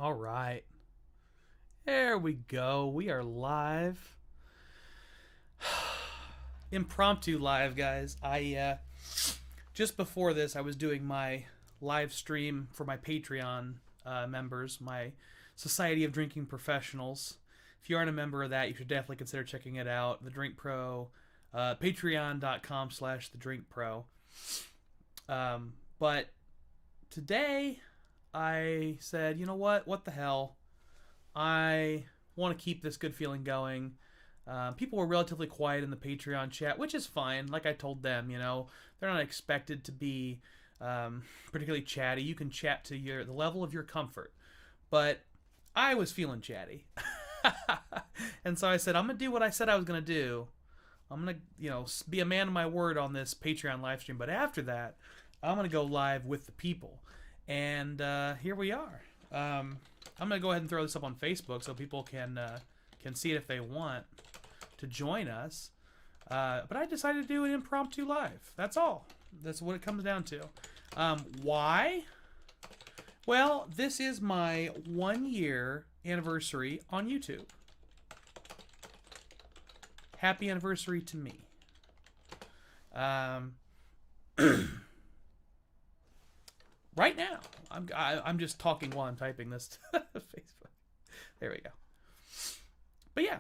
All right. There we go. We are live. Impromptu live, guys. I just before this, I was doing my live stream for my Patreon members, my Society of Drinking Professionals. If you aren't a member of that, you should definitely consider checking it out. The Drink Pro, patreon.com/the Drink Pro. But today, I said, you know what? What the hell? I want to keep this good feeling going. People were relatively quiet in the Patreon chat, which is fine. Like I told them, they're not expected to be particularly chatty. You can chat to the level of your comfort. But I was feeling chatty. And so I said, I'm going to do what I said I was going to do. I'm going to, be a man of my word on this Patreon live stream. But after that, I'm going to go live with the people. And here we are. I'm going to go ahead and throw this up on Facebook so people can see it if they want to join us. But I decided to do an impromptu live. That's all. That's what it comes down to. Why? Well, this is my 1-year anniversary on YouTube. Happy anniversary to me. Right now, I'm just talking while I'm typing this to Facebook. There we go. But yeah,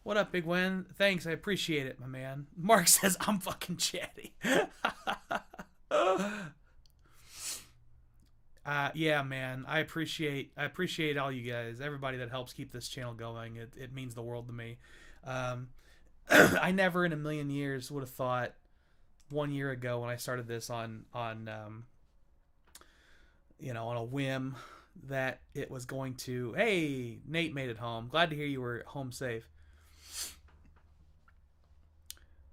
what up, Big Wen? Thanks, I appreciate it, my man. Mark says I'm fucking chatty. Yeah, man, I appreciate all you guys, everybody that helps keep this channel going. It means the world to me. I never in a million years would have thought 1 year ago when I started this on a whim that it was going to, hey, Nate made it home. Glad to hear you were home safe.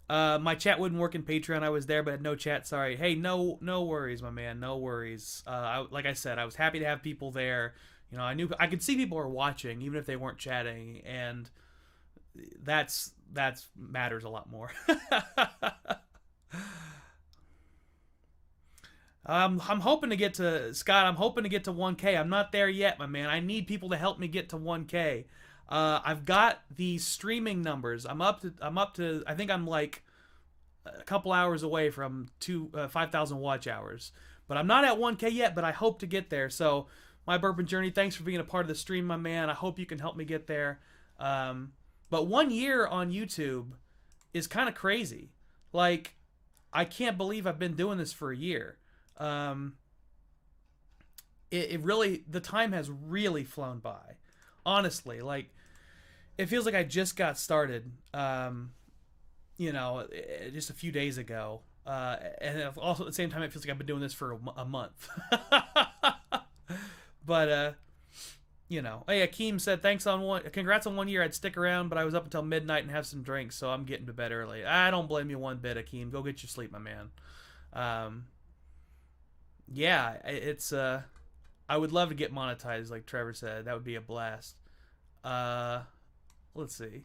My chat wouldn't work in Patreon. I was there, but had no chat. Sorry. Hey, no worries, my man. No worries. Like I said, I was happy to have people there. I knew I could see people were watching, even if they weren't chatting, and that matters a lot more. I'm hoping to get to Scott. I'm hoping to get to 1K. I'm not there yet, my man. I need people to help me get to 1K. I've got the streaming numbers. I'm up to. I think I'm like a couple hours away from 5,000 watch hours. But I'm not at 1K yet. But I hope to get there. So my bourbon journey. Thanks for being a part of the stream, my man. I hope you can help me get there. But 1 year on YouTube is kind of crazy. Like, I can't believe I've been doing this for a year. It really, the time has really flown by. Honestly, like, it feels like I just got started, just a few days ago. And also at the same time, it feels like I've been doing this for a month. But, hey, Akeem said, congrats on 1 year. I'd stick around, but I was up until midnight and have some drinks, so I'm getting to bed early. I don't blame you one bit, Akeem. Go get your sleep, my man. Yeah, it's, I would love to get monetized, like Trevor said. That would be a blast. Let's see.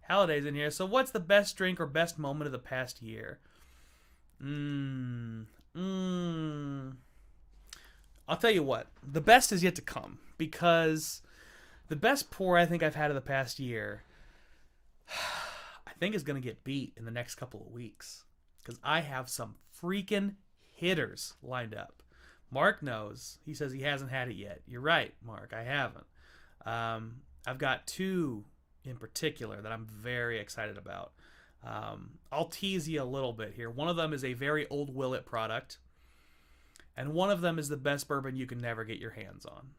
Halliday's in here. So what's the best drink or best moment of the past year? I'll tell you what. The best is yet to come. Because the best pour I think I've had of the past year, I think is going to get beat in the next couple of weeks. Because I have some freaking hitters lined up. Mark knows. He says he hasn't had it yet. You're right, Mark. I haven't. I've got two in particular that I'm very excited about. I'll tease you a little bit here. One of them is a very old Willet product. And one of them is the best bourbon you can never get your hands on.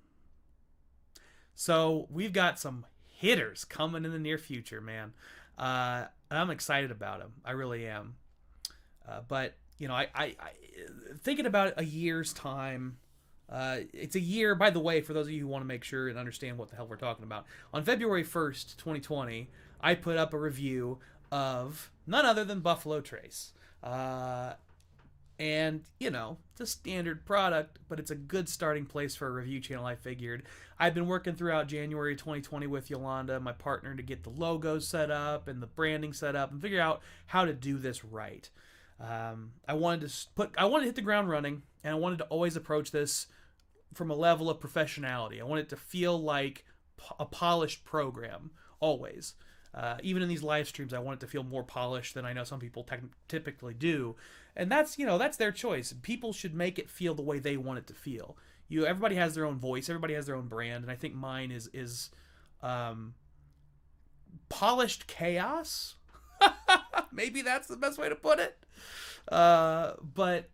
So we've got some hitters coming in the near future, man. I'm excited about them. I really am. But I thinking about a year's time. It's a year, by the way, for those of you who want to make sure and understand what the hell we're talking about. On February 1st, 2020, I put up a review of none other than Buffalo Trace. And, it's a standard product, but it's a good starting place for a review channel, I figured. I've been working throughout January 2020 with Yolanda, my partner, to get the logos set up and the branding set up and figure out how to do this right. I wanted to hit the ground running, and I wanted to always approach this from a level of professionality. I want it to feel like a polished program, always. Even in these live streams, I want it to feel more polished than I know some people typically do. And that's their choice. People should make it feel the way they want it to feel. Everybody has their own voice, everybody has their own brand, and I think mine is polished chaos. Maybe that's the best way to put it. But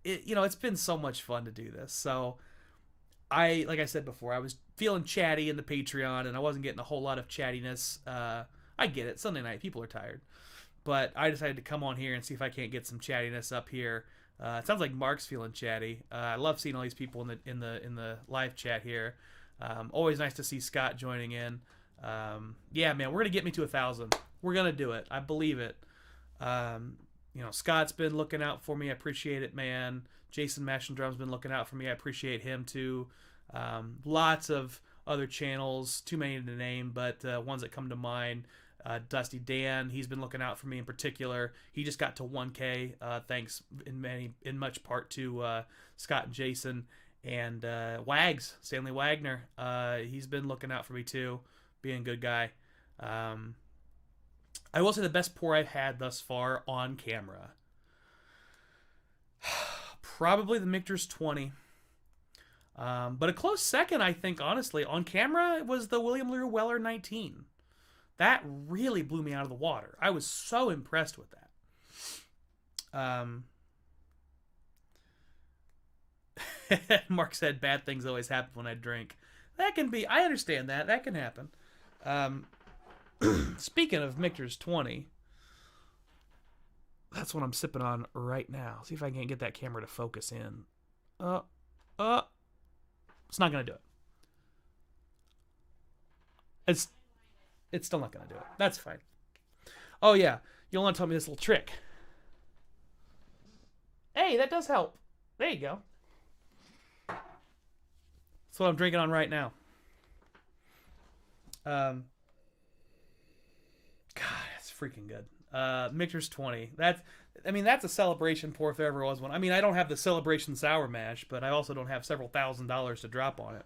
it's been so much fun to do this. So like I said before, I was feeling chatty in the Patreon, and I wasn't getting a whole lot of chattiness. I get it. Sunday night, people are tired. But I decided to come on here and see if I can't get some chattiness up here. It sounds like Mark's feeling chatty. I love seeing all these people in the live chat here. Always nice to see Scott joining in. Yeah, man, we're gonna get me to 1,000. We're gonna do it. I believe it. Scott's been looking out for me. I appreciate it, man. Jason Mash and Drum's been looking out for me. I appreciate him too. Lots of other channels, too many to name, but ones that come to mind. Dusty Dan, he's been looking out for me in particular. He just got to 1K, thanks in much part to Scott and Jason. And Wags, Stanley Wagner, he's been looking out for me too, being a good guy. I will say the best pour I've had thus far on camera, probably the Michter's 20. But a close second, I think, honestly, on camera, was the William Leroy Weller 19. That really blew me out of the water. I was so impressed with that. Mark said, bad things always happen when I drink. That can be, I understand that. That can happen. Speaking of Michter's 20, that's what I'm sipping on right now. See if I can get that camera to focus in. It's not going to do it. It's still not going to do it. That's fine. Oh, yeah. You'll want to tell me this little trick. Hey, that does help. There you go. That's what I'm drinking on right now. God, it's freaking good. Michter's 20. That's a celebration pour if there ever was one. I mean, I don't have the celebration sour mash, but I also don't have several $1,000s to drop on it.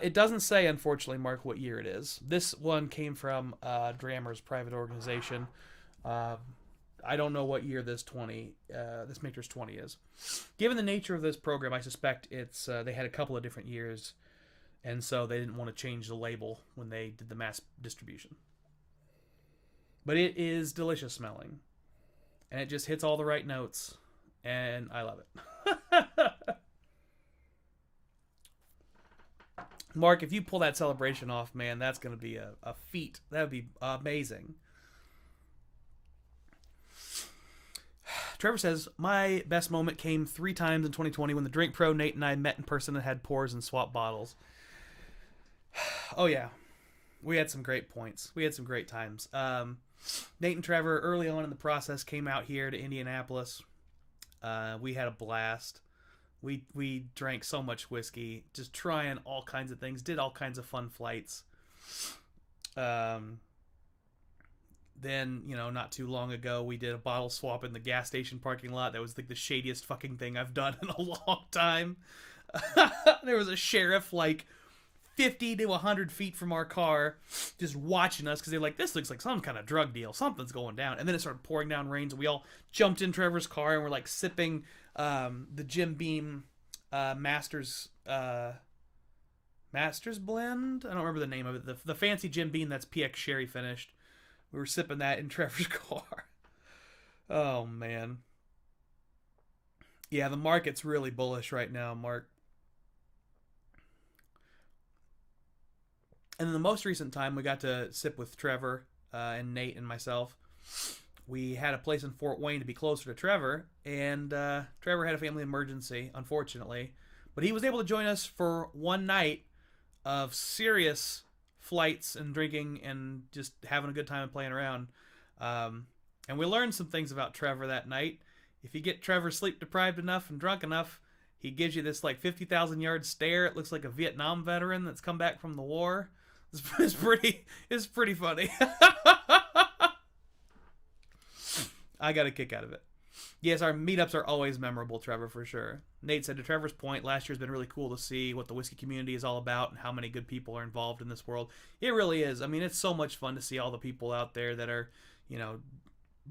It doesn't say, unfortunately, Mark, what year it is. This one came from Drammer's private organization. I don't know what year this Michter's 20 is. Given the nature of this program, I suspect it's they had a couple of different years, and so they didn't want to change the label when they did the mass distribution. But it is delicious smelling, and it just hits all the right notes, and I love it. Mark, if you pull that celebration off, man, that's going to be a feat. That would be amazing. Trevor says, my best moment came 3 times in 2020 when the Drink Pro, Nate, and I met in person and had pours and swapped bottles. Oh, yeah. We had some great points. We had some great times. Nate and Trevor, early on in the process, came out here to Indianapolis. We had a blast. We drank so much whiskey, just trying all kinds of things, did all kinds of fun flights. Then, not too long ago, we did a bottle swap in the gas station parking lot. That was like the shadiest fucking thing I've done in a long time. There was a sheriff like 50 to 100 feet from our car just watching us because they're like, this looks like some kind of drug deal. Something's going down. And then it started pouring down rain, so we all jumped in Trevor's car and we're like sipping the Jim Beam Masters blend. I don't remember the name of it. The fancy Jim Beam that's PX Sherry finished. We were sipping that in Trevor's car. Oh, man. Yeah, the market's really bullish right now, Mark. And in the most recent time, we got to sip with Trevor and Nate and myself. We had a place in Fort Wayne to be closer to Trevor, and Trevor had a family emergency, unfortunately. But he was able to join us for one night of serious flights and drinking and just having a good time and playing around. And we learned some things about Trevor that night. If you get Trevor sleep deprived enough and drunk enough, he gives you this like 50,000 yard stare. It looks like a Vietnam veteran that's come back from the war. It's pretty funny. I got a kick out of it. Yes, our meetups are always memorable, Trevor, for sure. Nate said, to Trevor's point, last year's been really cool to see what the whiskey community is all about and how many good people are involved in this world. It really is. I mean, it's so much fun to see all the people out there that are, you know,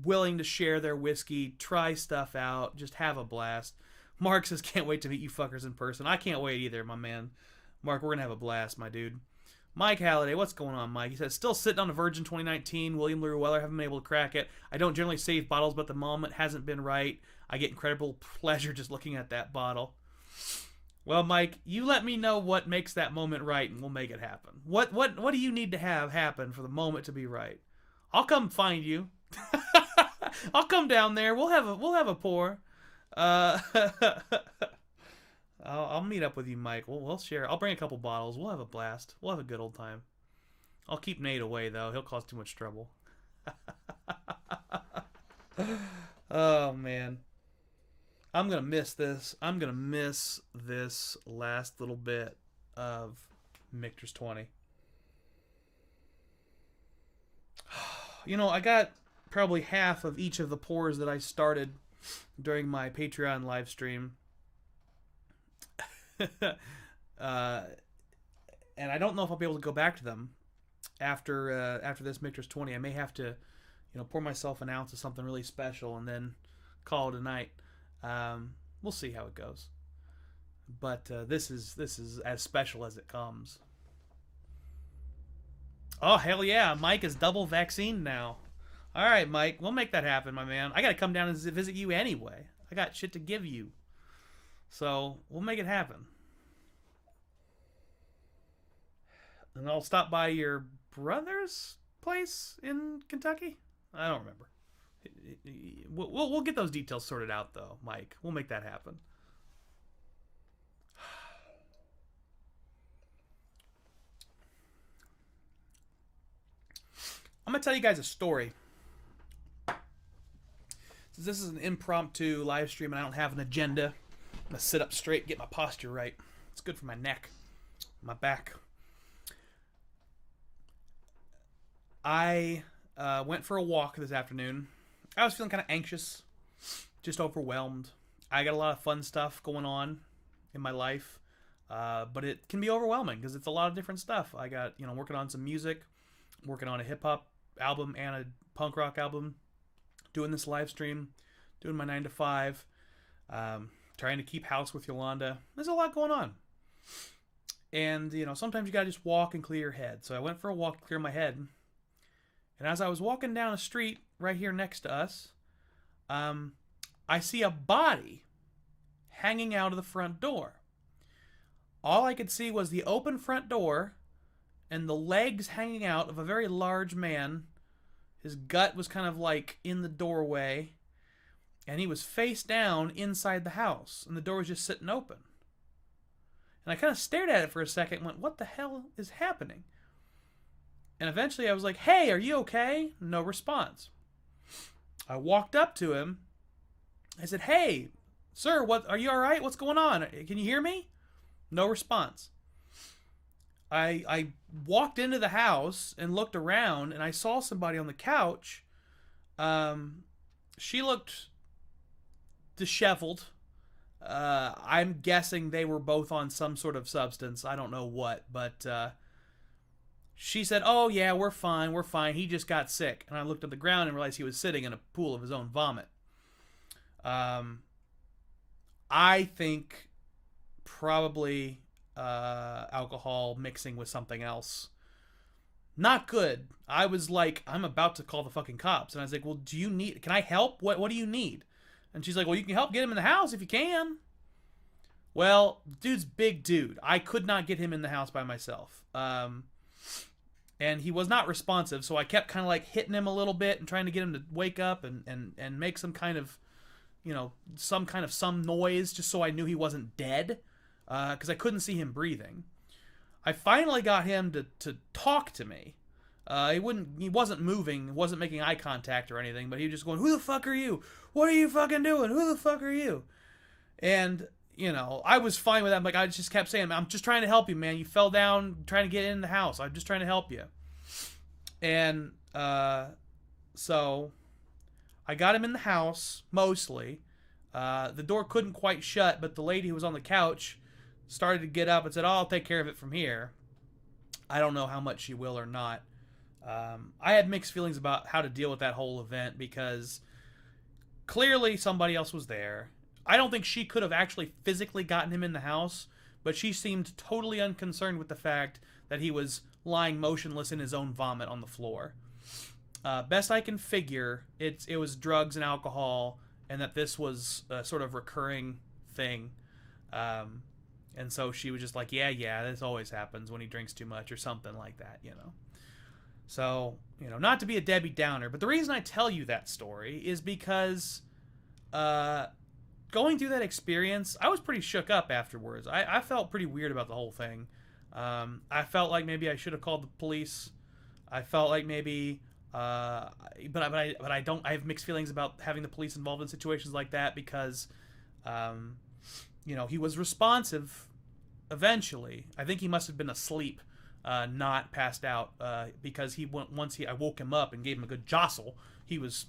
willing to share their whiskey, try stuff out, just have a blast. Mark says, can't wait to meet you fuckers in person. I can't wait either, my man. Mark, we're going to have a blast, my dude. Mike Halliday, what's going on, Mike? He says, still sitting on a Virgin 2019. William LaRue Weller, haven't been able to crack it. I don't generally save bottles, but the moment hasn't been right. I get incredible pleasure just looking at that bottle. Well, Mike, you let me know what makes that moment right, and we'll make it happen. What do you need to have happen for the moment to be right? I'll come find you. I'll come down there. We'll have a pour. I'll meet up with you, Mike. We'll share. I'll bring a couple bottles. We'll have a blast. We'll have a good old time. I'll keep Nate away, though. He'll cause too much trouble. Oh, man. I'm going to miss this. I'm going to miss this last little bit of Michter's 20. You know, I got probably half of each of the pours that I started during my Patreon live stream. And I don't know if I'll be able to go back to them after this Michter's 20. I may have to, pour myself an ounce of something really special and then call it a night. We'll see how it goes. But this is as special as it comes. Oh, hell yeah. Mike is double vaccinated now. All right, Mike. We'll make that happen, my man. I got to come down and visit you anyway. I got shit to give you. So, we'll make it happen. And I'll stop by your brother's place in Kentucky? I don't remember. We'll get those details sorted out, though, Mike. We'll make that happen. I'm going to tell you guys a story. Since this is an impromptu live stream and I don't have an agenda, I'm going to sit up straight, get my posture right. It's good for my neck, my back. I went for a walk this afternoon. I was feeling kind of anxious, just overwhelmed. I got a lot of fun stuff going on in my life, but it can be overwhelming because it's a lot of different stuff. I got, working on some music, working on a hip-hop album and a punk rock album, doing this live stream, doing my 9 to 5, trying to keep house with Yolanda. There's a lot going on. And, sometimes you got to just walk and clear your head. So I went for a walk to clear my head. And as I was walking down a street right here next to us, I see a body hanging out of the front door. All I could see was the open front door and the legs hanging out of a very large man. His gut was kind of like in the doorway, and he was face down inside the house, and the door was just sitting open. And I kind of stared at it for a second and went, what the hell is happening? And eventually I was like, hey, are you okay? No response. I walked up to him. I said, hey, sir, are you all right? What's going on? Can you hear me? No response. I walked into the house and looked around, and I saw somebody on the couch. She looked disheveled. I'm guessing they were both on some sort of substance. I don't know what, but she said, oh, yeah, we're fine. He just got sick. And I looked at the ground and realized he was sitting in a pool of his own vomit. I think probably alcohol mixing with something else. Not good. I was like, I'm about to call the fucking cops. And I was like, well, can I help? What do you need? And she's like, well, you can help get him in the house if you can. Well, dude's big dude. I could not get him in the house by myself. And he was not responsive, so I kept kind of like hitting him a little bit and trying to get him to wake up and make some kind of, some noise just so I knew he wasn't dead, because I couldn't see him breathing. I finally got him to talk to me. He wasn't moving, wasn't making eye contact or anything, but he was just going, who the fuck are you? What are you fucking doing? Who the fuck are you? And, I was fine with that. Like, I just kept saying, I'm just trying to help you, man. You fell down trying to get in the house. I'm just trying to help you. And so I got him in the house, mostly. The door couldn't quite shut, but the lady who was on the couch started to get up and said, "Oh, I'll take care of it from here." I don't know how much she will or not. I had mixed feelings about how to deal with that whole event because clearly somebody else was there. I don't think she could have actually physically gotten him in the house, but she seemed totally unconcerned with the fact that he was lying motionless in his own vomit on the floor. Best I can figure, it was drugs and alcohol, and that this was a sort of recurring thing. And so she was just like, yeah, this always happens when he drinks too much or something like that, you know. So, you know, not to be a Debbie Downer, but the reason I tell you that story is because going through that experience, I was pretty shook up afterwards. I felt pretty weird about the whole thing. I felt like maybe I should have called the police. I felt like maybe, but I don't. I have mixed feelings about having the police involved in situations like that because, you know, he was responsive. Eventually, I think he must have been asleep, not passed out, because I woke him up and gave him a good jostle. He was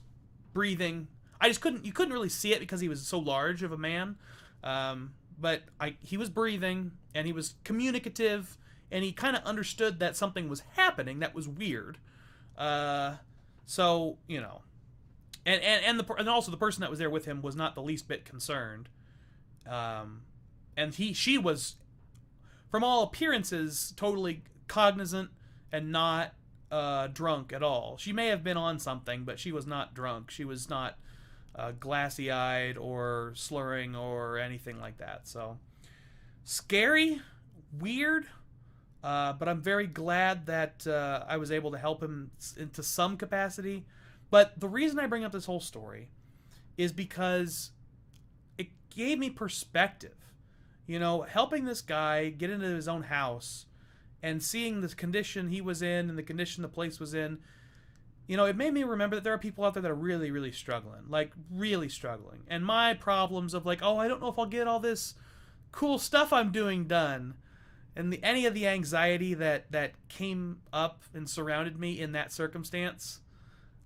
breathing. You couldn't really see it because he was so large of a man. But he was breathing and he was communicative and he kind of understood that something was happening that was weird. So, you know, and also the person that was there with him was not the least bit concerned. And she was, from all appearances, totally cognizant and not drunk at all. She may have been on something, but she was not drunk. She was not glassy-eyed or slurring or anything like that. So, scary, weird, but I'm very glad that I was able to help him into some capacity. But the reason I bring up this whole story is because it gave me perspective. You know, helping this guy get into his own house and seeing the condition he was in and the condition the place was in, you know, it made me remember that there are people out there that are really, really struggling. Like, really struggling. And my problems of like, oh, I don't know if I'll get all this cool stuff I'm doing done. And any of the anxiety that came up and surrounded me in that circumstance,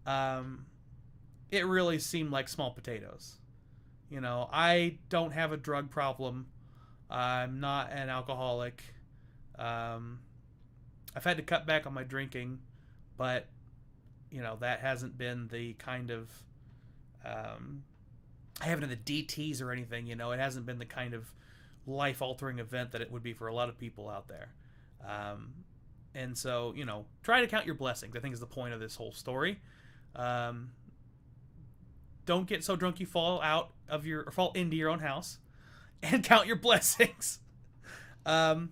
it really seemed like small potatoes. You know, I don't have a drug problem. I'm not an alcoholic. I've had to cut back on my drinking, but, you know, that hasn't been the kind of, I haven't had the DTs or anything, you know, it hasn't been the kind of life-altering event that it would be for a lot of people out there. And so, you know, try to count your blessings, I think is the point of this whole story. Don't get so drunk you fall into your own house. And count your blessings. Because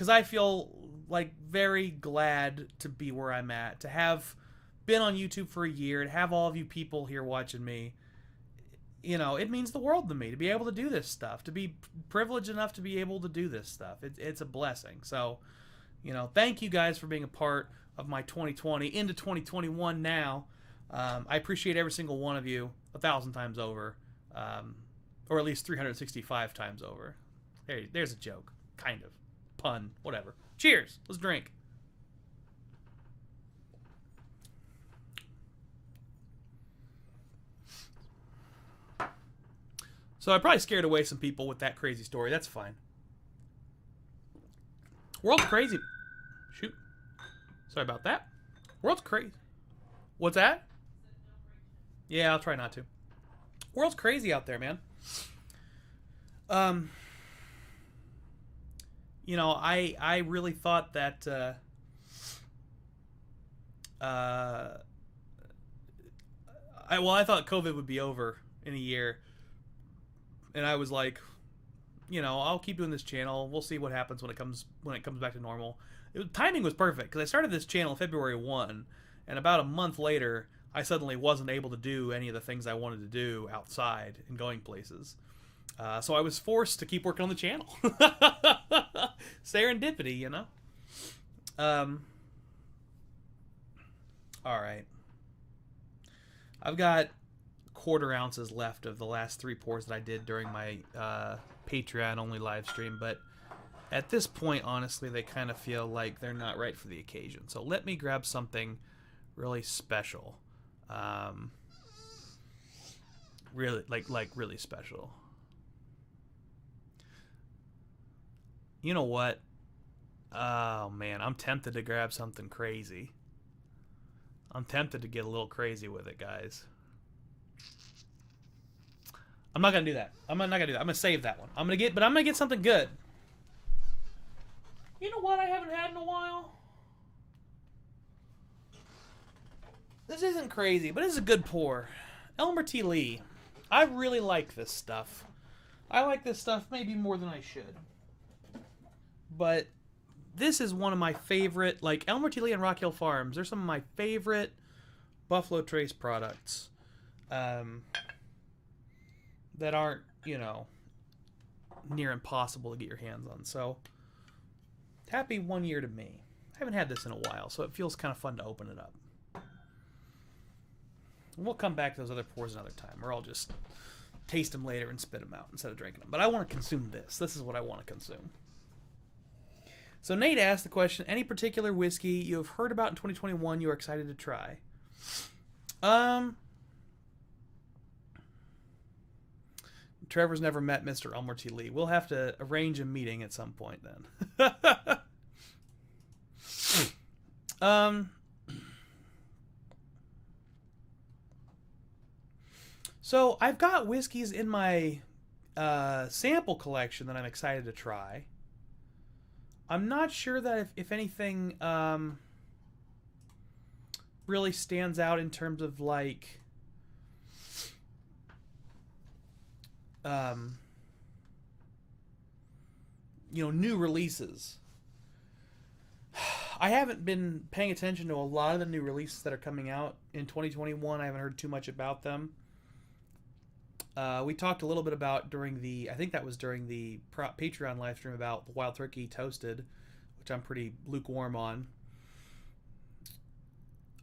I feel like very glad to be where I'm at. To have been on YouTube for a year. To have all of you people here watching me. You know, it means the world to me. To be able to do this stuff. To be privileged enough to be able to do this stuff. It's a blessing. So, you know, thank you guys for being a part of my 2020 into 2021 now. I appreciate every single one of you 1,000 times over. Or at least 365 times over. There's a joke. Kind of. Pun. Whatever. Cheers. Let's drink. So I probably scared away some people with that crazy story. That's fine. World's crazy. Shoot. Sorry about that. World's crazy. What's that? Yeah, I'll try not to. World's crazy out there, man. You know, I really thought that I thought COVID would be over in a year, and I was like, you know, I'll keep doing this channel. We'll see what happens when it comes back to normal. Timing was perfect because I started this channel February 1, and about a month later, I suddenly wasn't able to do any of the things I wanted to do outside and going places. So I was forced to keep working on the channel. Serendipity, you know? Alright. I've got 1/4 ounces left of the last 3 pours that I did during my Patreon-only live stream, but at this point, honestly, they kind of feel like they're not right for the occasion. So let me grab something really special. Really, like really special. You know what? Oh man, I'm tempted to grab something crazy. I'm tempted to get a little crazy with it, guys. I'm not gonna do that. I'm not gonna do that. I'm gonna save that one. I'm gonna get something good. You know what I haven't had in a while? This isn't crazy, but this is a good pour. Elmer T. Lee. I really like this stuff. I like this stuff maybe more than I should. But this is one of my favorite, like Elmer T. Lee and Rock Hill Farms. They're some of my favorite Buffalo Trace products that aren't, you know, near impossible to get your hands on. So, happy 1 year to me. I haven't had this in a while, so it feels kind of fun to open it up. We'll come back to those other pours another time, or I'll just taste them later and spit them out instead of drinking them. But I want to consume this. This is what I want to consume. So Nate asked the question, any particular whiskey you have heard about in 2021 you are excited to try? Trevor's never met Mr. Elmer T. Lee. We'll have to arrange a meeting at some point then. So I've got whiskeys in my sample collection that I'm excited to try. I'm not sure that if anything really stands out in terms of like you know, new releases. I haven't been paying attention to a lot of the new releases that are coming out in 2021. I haven't heard too much about them. We talked a little bit about during the, I think that was during the Patreon live stream about the Wild Turkey Toasted, which I'm pretty lukewarm on.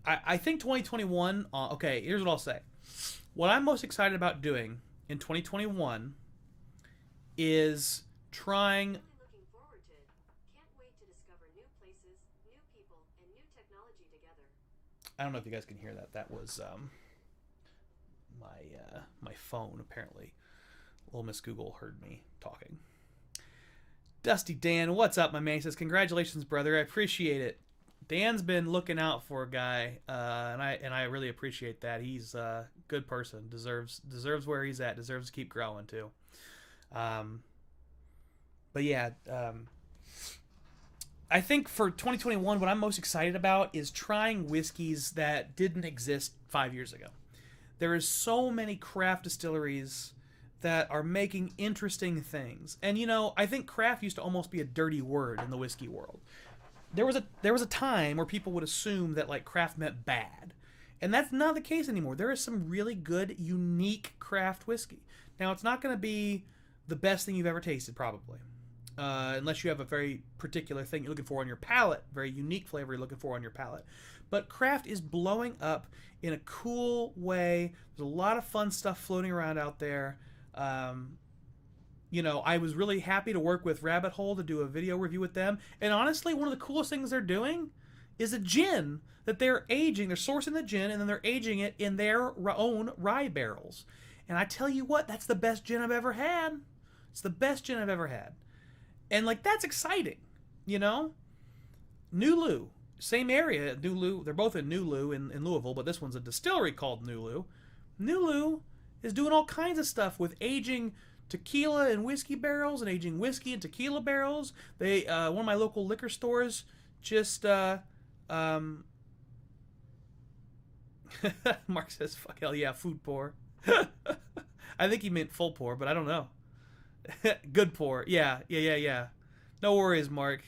I think 2021, okay, here's what I'll say. What I'm most excited about doing in 2021 is trying... Looking forward to it. Can't wait to discover new places, new people, and new technology together. I don't know if you guys can hear that. That was my phone, apparently. Little Miss Google heard me talking. Dusty Dan, what's up, my man? He says, congratulations, brother. I appreciate it. Dan's been looking out for a guy, and I really appreciate that. He's a good person. Deserves where he's at. Deserves to keep growing too. But yeah, I think for 2021, what I'm most excited about is trying whiskeys that didn't exist 5 years ago. There is so many craft distilleries that are making interesting things, and you know, I think craft used to almost be a dirty word in the whiskey world. There was a time where people would assume that like craft meant bad, and that's not the case anymore. There is some really good, unique craft whiskey. Now, it's not going to be the best thing you've ever tasted, probably, unless you have a very particular thing you're looking for on your palate, very unique flavor you're looking for on your palate. But craft is blowing up in a cool way. There's a lot of fun stuff floating around out there. You know, I was really happy to work with Rabbit Hole to do a video review with them. And honestly, one of the coolest things they're doing is a gin that they're aging. They're sourcing the gin, and then they're aging it in their own rye barrels. And I tell you what, that's the best gin I've ever had. It's the best gin I've ever had. And, like, that's exciting, you know? Nulu, same area. Nulu, they're both in Nulu in Louisville, but this one's a distillery called Nulu. Nulu is doing all kinds of stuff with aging tequila and whiskey barrels and aging whiskey and tequila barrels. They one of my local liquor stores just Mark says fuck hell yeah, food pour. I think he meant full pour, but I don't know. Good pour. Yeah. No worries, Mark.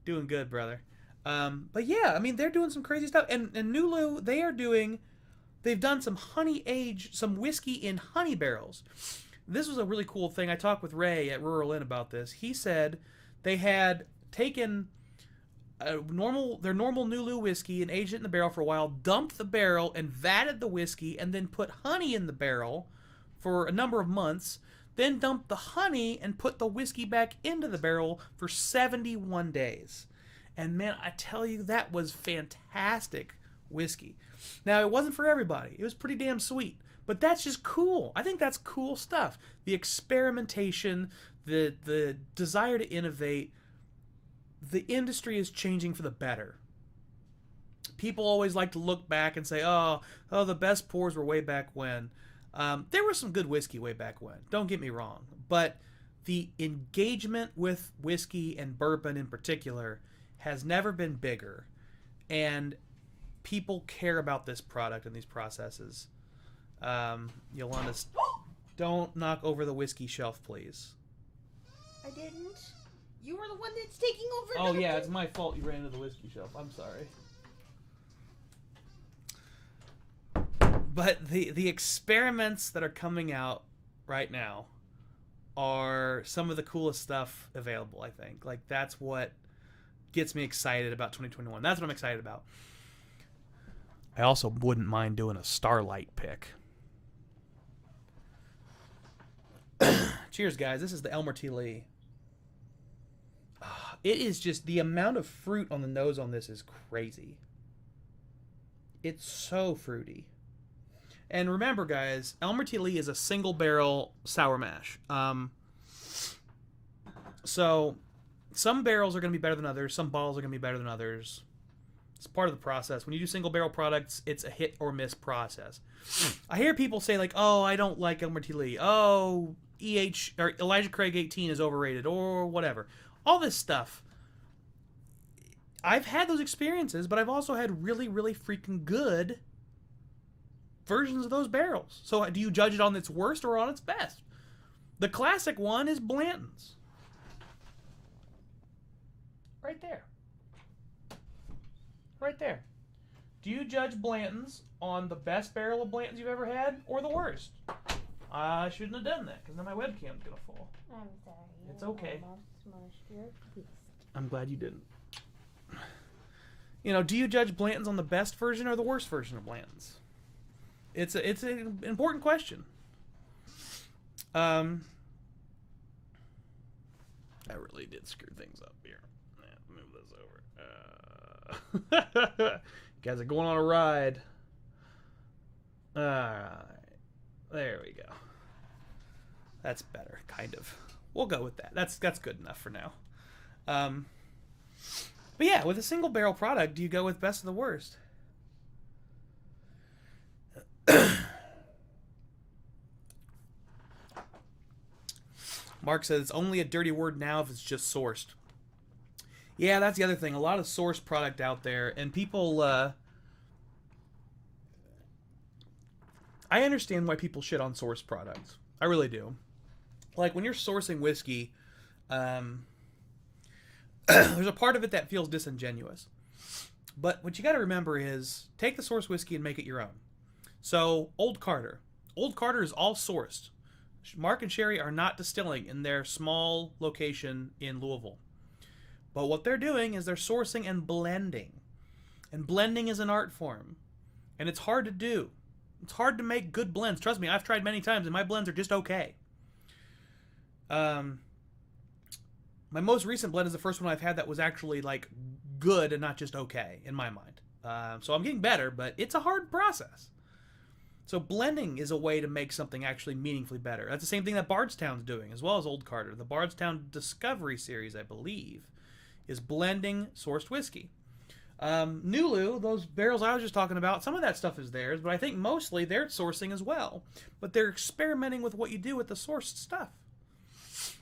Doing good, brother. But yeah, I mean, they're doing some crazy stuff. And Nulu, they've done some some whiskey in honey barrels. This was a really cool thing. I talked with Ray at Rural Inn about this. He said they had taken their normal Nulu whiskey and aged it in the barrel for a while, dumped the barrel and vatted the whiskey, and then put honey in the barrel for a number of months, then dumped the honey and put the whiskey back into the barrel for 71 days. And man, I tell you, that was fantastic whiskey. Now, it wasn't for everybody. It was pretty damn sweet. But that's just cool. I think that's cool stuff. The experimentation, the desire to innovate. The industry is changing for the better. People always like to look back and say, oh, the best pours were way back when. There was some good whiskey way back when. Don't get me wrong. But the engagement with whiskey and bourbon in particular has never been bigger. And people care about this product and these processes. Yolanda, don't knock over the whiskey shelf, please. I didn't. You were the one that's taking over. Oh, yeah, it's my fault you ran into the whiskey shelf. I'm sorry. But the experiments that are coming out right now are some of the coolest stuff available, I think. Like, that's what gets me excited about 2021. That's what I'm excited about. I also wouldn't mind doing a Starlight pick. Cheers, guys. This is the Elmer T. Lee. It is just, the amount of fruit on the nose on this is crazy. It's so fruity. And remember, guys, Elmer T. Lee is a single barrel sour mash. So some barrels are going to be better than others. Some bottles are going to be better than others. It's part of the process. When you do single barrel products, it's a hit or miss process. I hear people say, like, oh, I don't like Elmer T. Lee. Oh, or Elijah Craig 18 is overrated, or whatever. All this stuff. I've had those experiences, but I've also had really, really freaking good versions of those barrels. So do you judge it on its worst or on its best? The classic one is Blanton's. Right there. Right there. Do you judge Blanton's on the best barrel of Blanton's you've ever had or the worst? I shouldn't have done that because then my webcam's going to fall. I'm sorry. It's okay. Almost smushed your fist. I'm glad you didn't. You know, do you judge Blanton's on the best version or the worst version of Blanton's? It's an important question. I really did screw things up here. Yeah, move this over. You guys are going on a ride. Alright. There we go. That's better, kind of. We'll go with that. That's good enough for now. But yeah, with a single barrel product, do you go with best of the worst? Mark says it's only a dirty word now if it's just sourced. Yeah, that's the other thing. A lot of sourced product out there, and people. I understand why people shit on sourced products. I really do. Like when you're sourcing whiskey, there's a part of it that feels disingenuous. But what you got to remember is take the source whiskey and make it your own. So, Old Carter. Old Carter is all sourced. Mark and Sherry are not distilling in their small location in Louisville. But what they're doing is they're sourcing and blending. And blending is an art form. And it's hard to do. It's hard to make good blends. Trust me, I've tried many times and my blends are just okay. My most recent blend is the first one I've had that was actually like good and not just okay in my mind. So I'm getting better, but it's a hard process. So blending is a way to make something actually meaningfully better. That's the same thing that Bardstown's doing, as well as Old Carter. The Bardstown Discovery series, I believe, is blending sourced whiskey. Nulu, those barrels I was just talking about, some of that stuff is theirs, but I think mostly they're sourcing as well. But they're experimenting with what you do with the sourced stuff.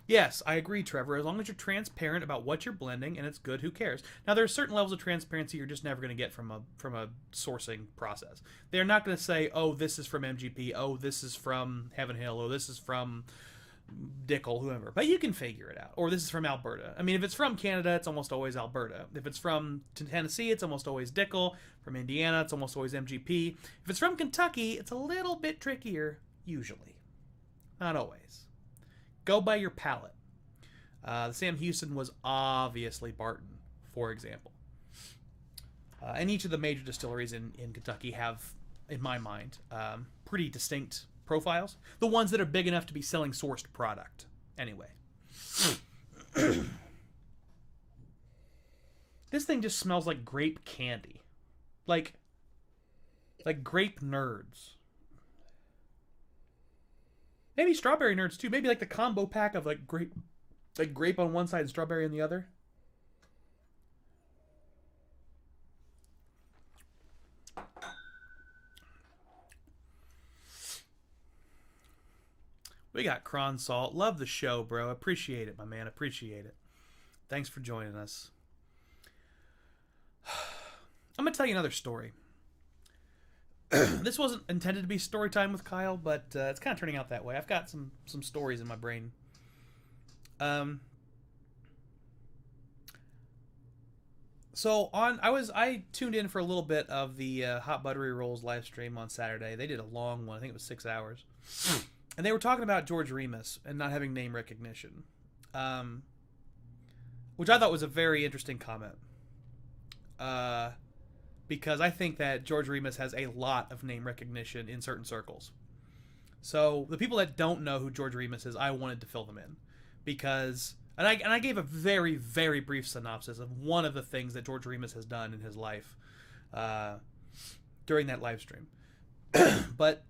Yes, I agree, Trevor. As long as you're transparent about what you're blending and it's good, who cares? Now, there are certain levels of transparency you're just never going to get from a sourcing process. They're not going to say, oh, this is from MGP, oh, this is from Heaven Hill, oh, this is from Dickel, whoever. But you can figure it out. Or this is from Alberta. I mean, if it's from Canada, it's almost always Alberta. If it's from Tennessee, it's almost always Dickel. From Indiana, it's almost always MGP. If it's from Kentucky, it's a little bit trickier, usually. Not always. Go by your palate. The Sam Houston was obviously Barton, for example. And each of the major distilleries in Kentucky have, in my mind, pretty distinct profiles. The ones that are big enough to be selling sourced product. Anyway. This thing just smells like grape candy. Like, Like grape nerds. Maybe strawberry nerds too. Maybe like the combo pack of like grape on one side and strawberry on the other. We got Cron Salt. Love the show, bro. Appreciate it, my man. Appreciate it. Thanks for joining us. I'm going to tell you another story. This wasn't intended to be story time with Kyle, but it's kind of turning out that way. I've got some stories in my brain. I tuned in for a little bit of the Hot Buttery Rolls live stream on Saturday. They did a long one. I think it was 6 hours. And they were talking about George Remus and not having name recognition, which I thought was a very interesting comment. Because I think that George Remus has a lot of name recognition in certain circles. So the people that don't know who George Remus is, I wanted to fill them in. Because, and I gave a very, very brief synopsis of one of the things that George Remus has done in his life during that live stream. But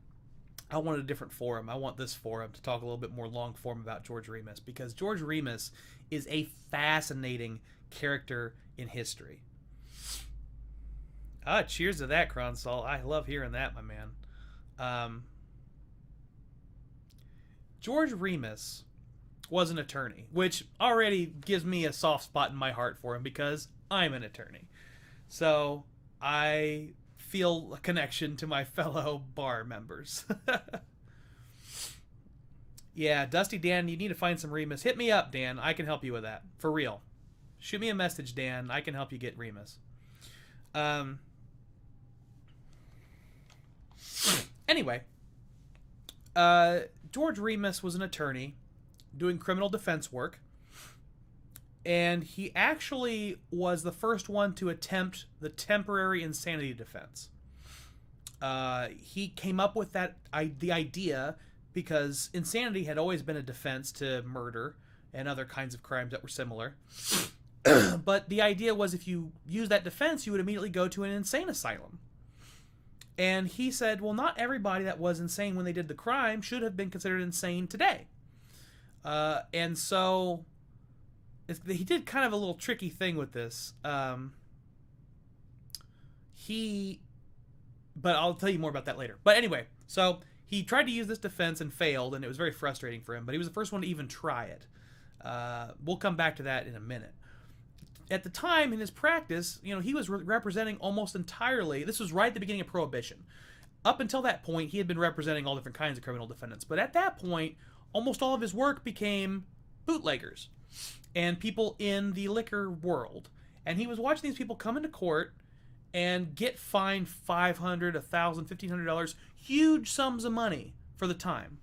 I wanted a different forum. I want this forum to talk a little bit more long form about George Remus, because George Remus is a fascinating character in history. Cheers to that, Cronsol. I love hearing that, my man. George Remus was an attorney, which already gives me a soft spot in my heart for him because I'm an attorney. So I feel a connection to my fellow bar members. Yeah, Dusty Dan, you need to find some Remus. Hit me up, Dan. I can help you with that. For real. Shoot me a message, Dan. I can help you get Remus. Anyway, George Remus was an attorney doing criminal defense work, and he actually was the first one to attempt the temporary insanity defense. He came up with the idea because insanity had always been a defense to murder and other kinds of crimes that were similar. But the idea was if you use that defense, you would immediately go to an insane asylum. And he said, well, not everybody that was insane when they did the crime should have been considered insane today. And so he did kind of a little tricky thing with this. But I'll tell you more about that later. But anyway, so he tried to use this defense and failed, and it was very frustrating for him. But he was the first one to even try it. We'll come back to that in a minute. At the time, in his practice, he was representing almost entirely, this was right at the beginning of Prohibition. Up until that point, he had been representing all different kinds of criminal defendants. But at that point, almost all of his work became bootleggers and people in the liquor world. And he was watching these people come into court and get fined $500, $1,000, $1,500, huge sums of money for the time,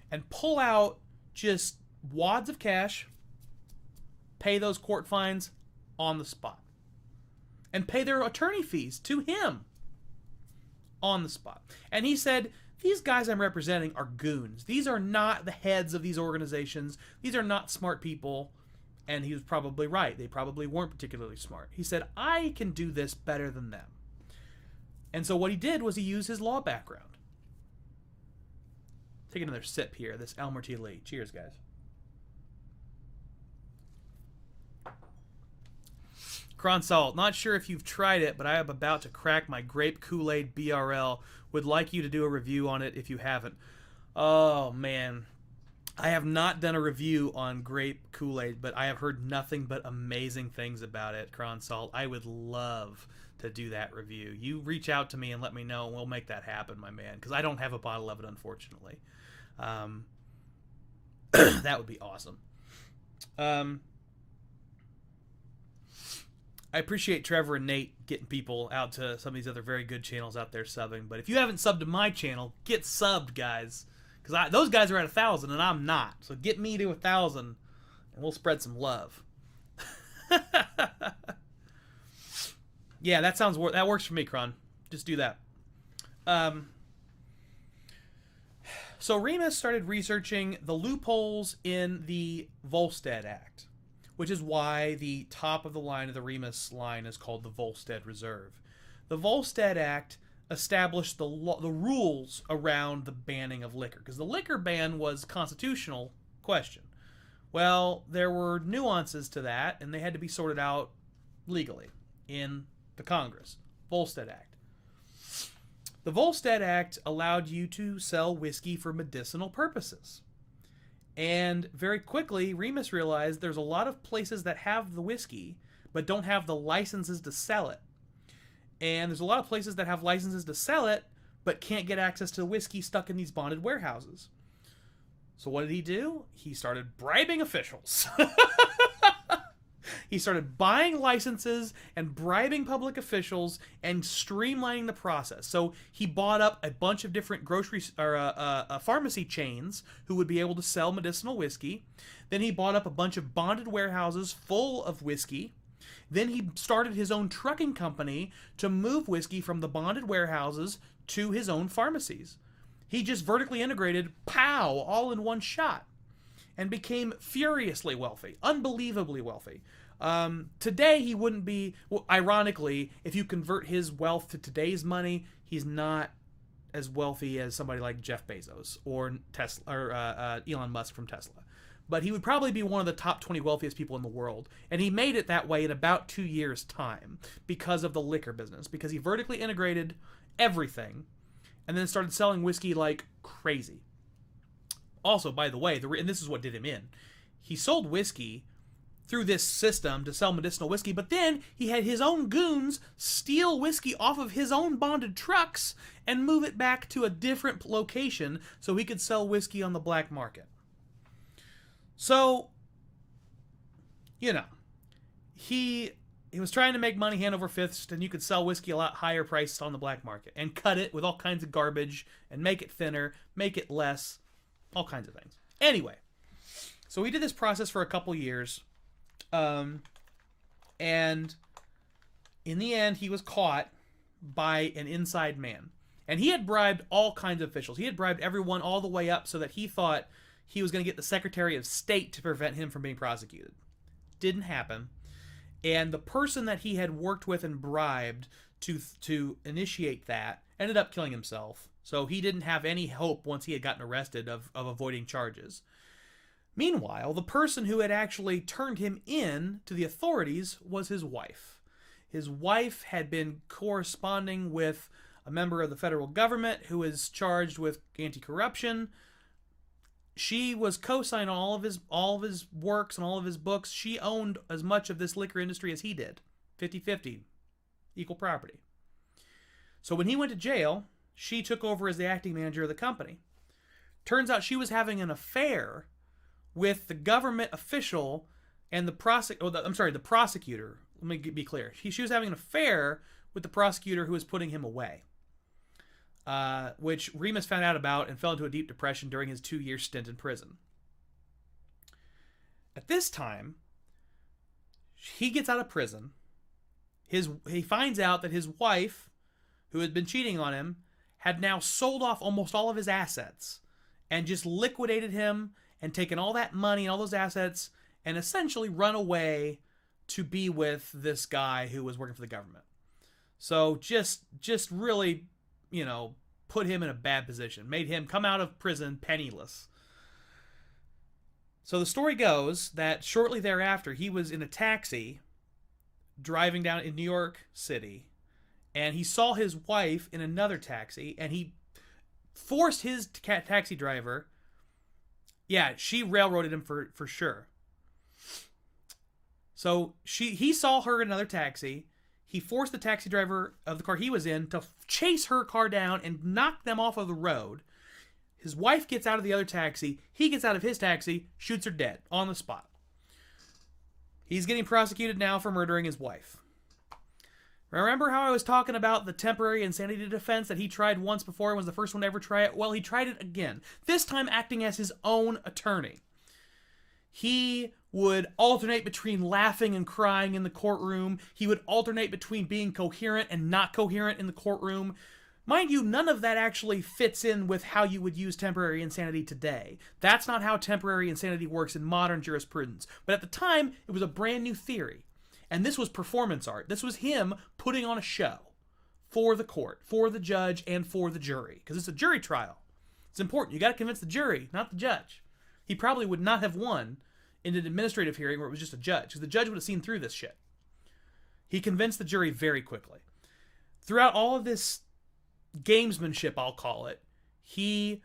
and pull out just wads of cash, pay those court fines on the spot, and pay their attorney fees to him on the spot. And he said, these guys I'm representing are goons. These are not the heads of these organizations. These are not smart people. And he was probably right. They probably weren't particularly smart. He said, I can do this better than them. And so what he did was he used his law background. Take another sip here, this Elmer T. Lee. Cheers, guys. Cronsalt, not sure if you've tried it, but I am about to crack my grape Kool-Aid BRL. Would like you to do a review on it if you haven't. Oh, man. I have not done a review on grape Kool-Aid, but I have heard nothing but amazing things about it, Cronsalt. I would love to do that review. You reach out to me and let me know, and we'll make that happen, my man, because I don't have a bottle of it, unfortunately. That would be awesome. I appreciate Trevor and Nate getting people out to some of these other very good channels out there subbing. But if you haven't subbed to my channel, get subbed, guys. Because those guys are at 1,000 and I'm not. So get me to 1,000 and we'll spread some love. Yeah, that works for me, Kron. Just do that. So Remus started researching the loopholes in the Volstead Act, which is why the top of the line of the Remus line is called the Volstead Reserve. The Volstead Act established the rules around the banning of liquor, because the liquor ban was a constitutional question. Well, there were nuances to that, and they had to be sorted out legally in the Congress. Volstead Act. The Volstead Act allowed you to sell whiskey for medicinal purposes. And very quickly, Remus realized there's a lot of places that have the whiskey, but don't have the licenses to sell it. And there's a lot of places that have licenses to sell it, but can't get access to the whiskey stuck in these bonded warehouses. So what did he do? He started bribing officials. He started buying licenses and bribing public officials and streamlining the process. So he bought up a bunch of different pharmacy chains who would be able to sell medicinal whiskey. Then he bought up a bunch of bonded warehouses full of whiskey. Then he started his own trucking company to move whiskey from the bonded warehouses to his own pharmacies. He just vertically integrated, pow, all in one shot, and became furiously wealthy, unbelievably wealthy. Today, he wouldn't be, well, ironically, if you convert his wealth to today's money, he's not as wealthy as somebody like Jeff Bezos or Tesla or Elon Musk from Tesla. But he would probably be one of the top 20 wealthiest people in the world. And he made it that way in about 2 years' time because of the liquor business, because he vertically integrated everything and then started selling whiskey like crazy. Also, by the way, and this is what did him in, he sold whiskey through this system to sell medicinal whiskey, but then he had his own goons steal whiskey off of his own bonded trucks and move it back to a different location so he could sell whiskey on the black market. So, you know, he was trying to make money hand over fist, and you could sell whiskey a lot higher priced on the black market and cut it with all kinds of garbage and make it thinner, make it less, all kinds of things. Anyway, so he did this process for a couple years. And in the end, he was caught by an inside man. And he had bribed all kinds of officials. He had bribed everyone all the way up so that he thought he was going to get the Secretary of State to prevent him from being prosecuted. Didn't happen. And the person that he had worked with and bribed to initiate that ended up killing himself. So he didn't have any hope once he had gotten arrested of avoiding charges. Meanwhile, the person who had actually turned him in to the authorities was his wife. His wife had been corresponding with a member of the federal government who is charged with anti-corruption. She was co-signed on all of his works and all of his books. She owned as much of this liquor industry as he did. 50-50. Equal property. So when he went to jail, she took over as the acting manager of the company. Turns out she was having an affair with the government official and the prosecutor. Let me be clear. She was having an affair with the prosecutor who was putting him away, which Remus found out about and fell into a deep depression during his 2-year stint in prison. At this time, he gets out of prison. He finds out that his wife, who had been cheating on him, had now sold off almost all of his assets and just liquidated him and taken all that money and all those assets and essentially run away to be with this guy who was working for the government. So just really, put him in a bad position. Made him come out of prison penniless. So the story goes that shortly thereafter, he was in a taxi driving down in New York City, and he saw his wife in another taxi, and he forced his taxi driver. Yeah, she railroaded him for sure. So he saw her in another taxi. He forced the taxi driver of the car he was in to chase her car down and knock them off of the road. His wife gets out of the other taxi. He gets out of his taxi, shoots her dead on the spot. He's getting prosecuted now for murdering his wife. Remember how I was talking about the temporary insanity defense that he tried once before and was the first one to ever try it? Well, he tried it again, this time acting as his own attorney. He would alternate between laughing and crying in the courtroom. He would alternate between being coherent and not coherent in the courtroom. Mind you, none of that actually fits in with how you would use temporary insanity today. That's not how temporary insanity works in modern jurisprudence. But at the time, it was a brand new theory. And this was performance art. This was him putting on a show for the court, for the judge, and for the jury. Because it's a jury trial. It's important. You got to convince the jury, not the judge. He probably would not have won in an administrative hearing where it was just a judge, because the judge would have seen through this shit. He convinced the jury very quickly. Throughout all of this gamesmanship, I'll call it, he,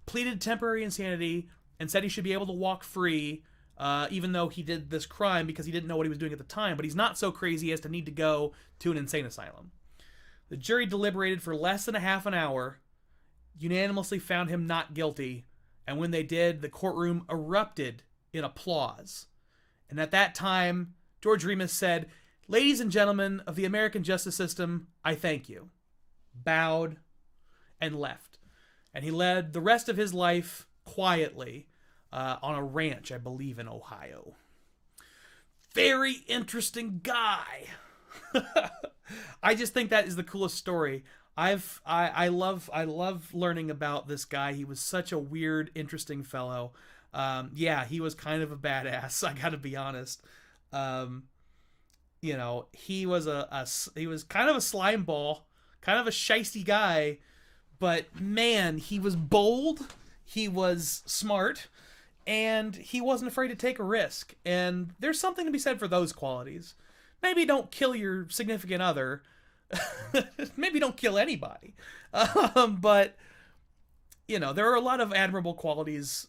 pleaded temporary insanity and said he should be able to walk free, even though he did this crime because he didn't know what he was doing at the time. But he's not so crazy as to need to go to an insane asylum. The jury deliberated for less than a half an hour, unanimously found him not guilty, and when they did, the courtroom erupted in applause. And at that time, George Remus said, "Ladies and gentlemen of the American justice system, I thank you." Bowed and left. And he led the rest of his life quietly on a ranch, I believe, in Ohio. Very interesting guy. I just think that is the coolest story. I love learning about this guy. He was such a weird, interesting fellow. He was kind of a badass. I gotta be honest. He was kind of a slime ball, kind of a shiesty guy, but man, he was bold. He was smart, and he wasn't afraid to take a risk. And there's something to be said for those qualities. Maybe don't kill your significant other. Maybe don't kill anybody. But, there are a lot of admirable qualities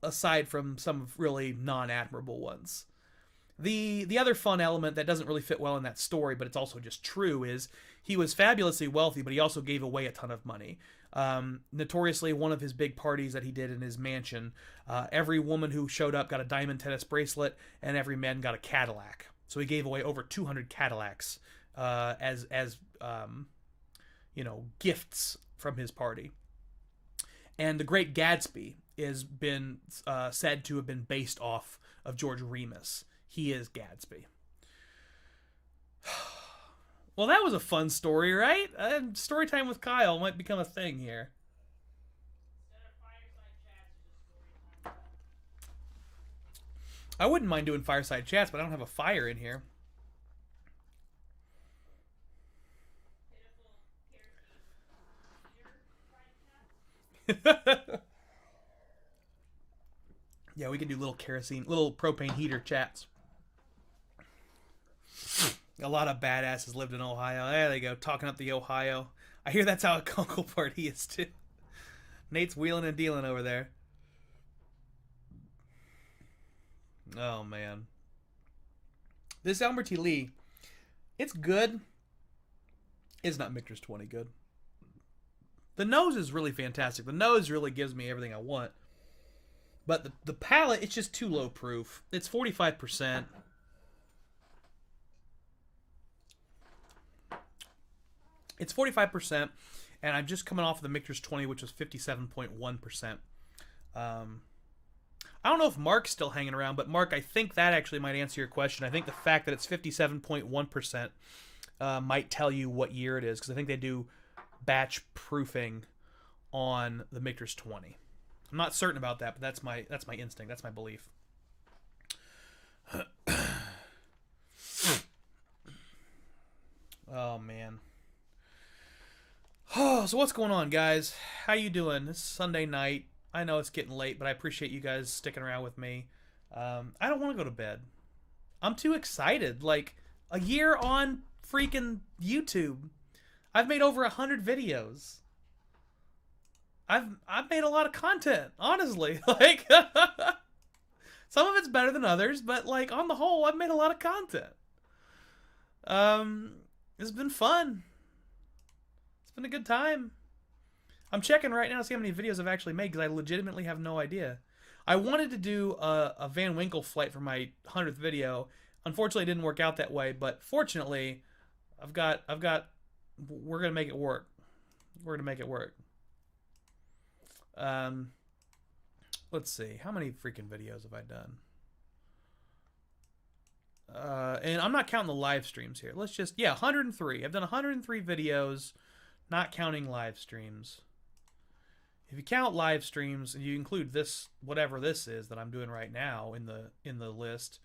aside from some really non-admirable ones. The other fun element that doesn't really fit well in that story, but it's also just true, is he was fabulously wealthy, but he also gave away a ton of money. Notoriously, one of his big parties that he did in his mansion, every woman who showed up got a diamond tennis bracelet, and every man got a Cadillac. So he gave away over 200 Cadillacs as gifts from his party. And The Great Gatsby has been said to have been based off of George Remus. He is Gatsby. Well, that was a fun story, right? Story time with Kyle might become a thing here. I wouldn't mind doing fireside chats, but I don't have a fire in here. Yeah, we can do little propane heater chats. A lot of badasses lived in Ohio. There they go, talking up the Ohio. I hear that's how a Kunkel party is too. Nate's wheeling and dealing over there. Oh man, this Elmer T. Lee, it's good. It's not Michter's 20 good. The nose is really fantastic. The nose really gives me everything I want. But the palate, it's just too low proof. It's 45%. It's 45%, and I'm just coming off of the Michter's 20, which was 57.1%. I don't know if Mark's still hanging around, but Mark, I think that actually might answer your question. I think the fact that it's 57.1% might tell you what year it is, because I think they do batch proofing on the Michter's 20. I'm not certain about that, but that's my instinct. That's my belief. Oh man. Oh, so what's going on, guys? How you doing? It's Sunday night. I know it's getting late, but I appreciate you guys sticking around with me. I don't want to go to bed. I'm too excited. Like, a year on freaking YouTube, I've made over 100 videos. I've made a lot of content, honestly. Like, some of it's better than others, but like on the whole, I've made a lot of content. It's been fun. It's been a good time. I'm checking right now to see how many videos I've actually made, because I legitimately have no idea. I wanted to do a Van Winkle flight for my 100th video. Unfortunately, it didn't work out that way, but fortunately, we're gonna make it work. We're gonna make it work. Let's see, how many freaking videos have I done? And I'm not counting the live streams here. 103. I've done 103 videos, not counting live streams. If you count live streams and you include this, whatever this is that I'm doing right now in the list,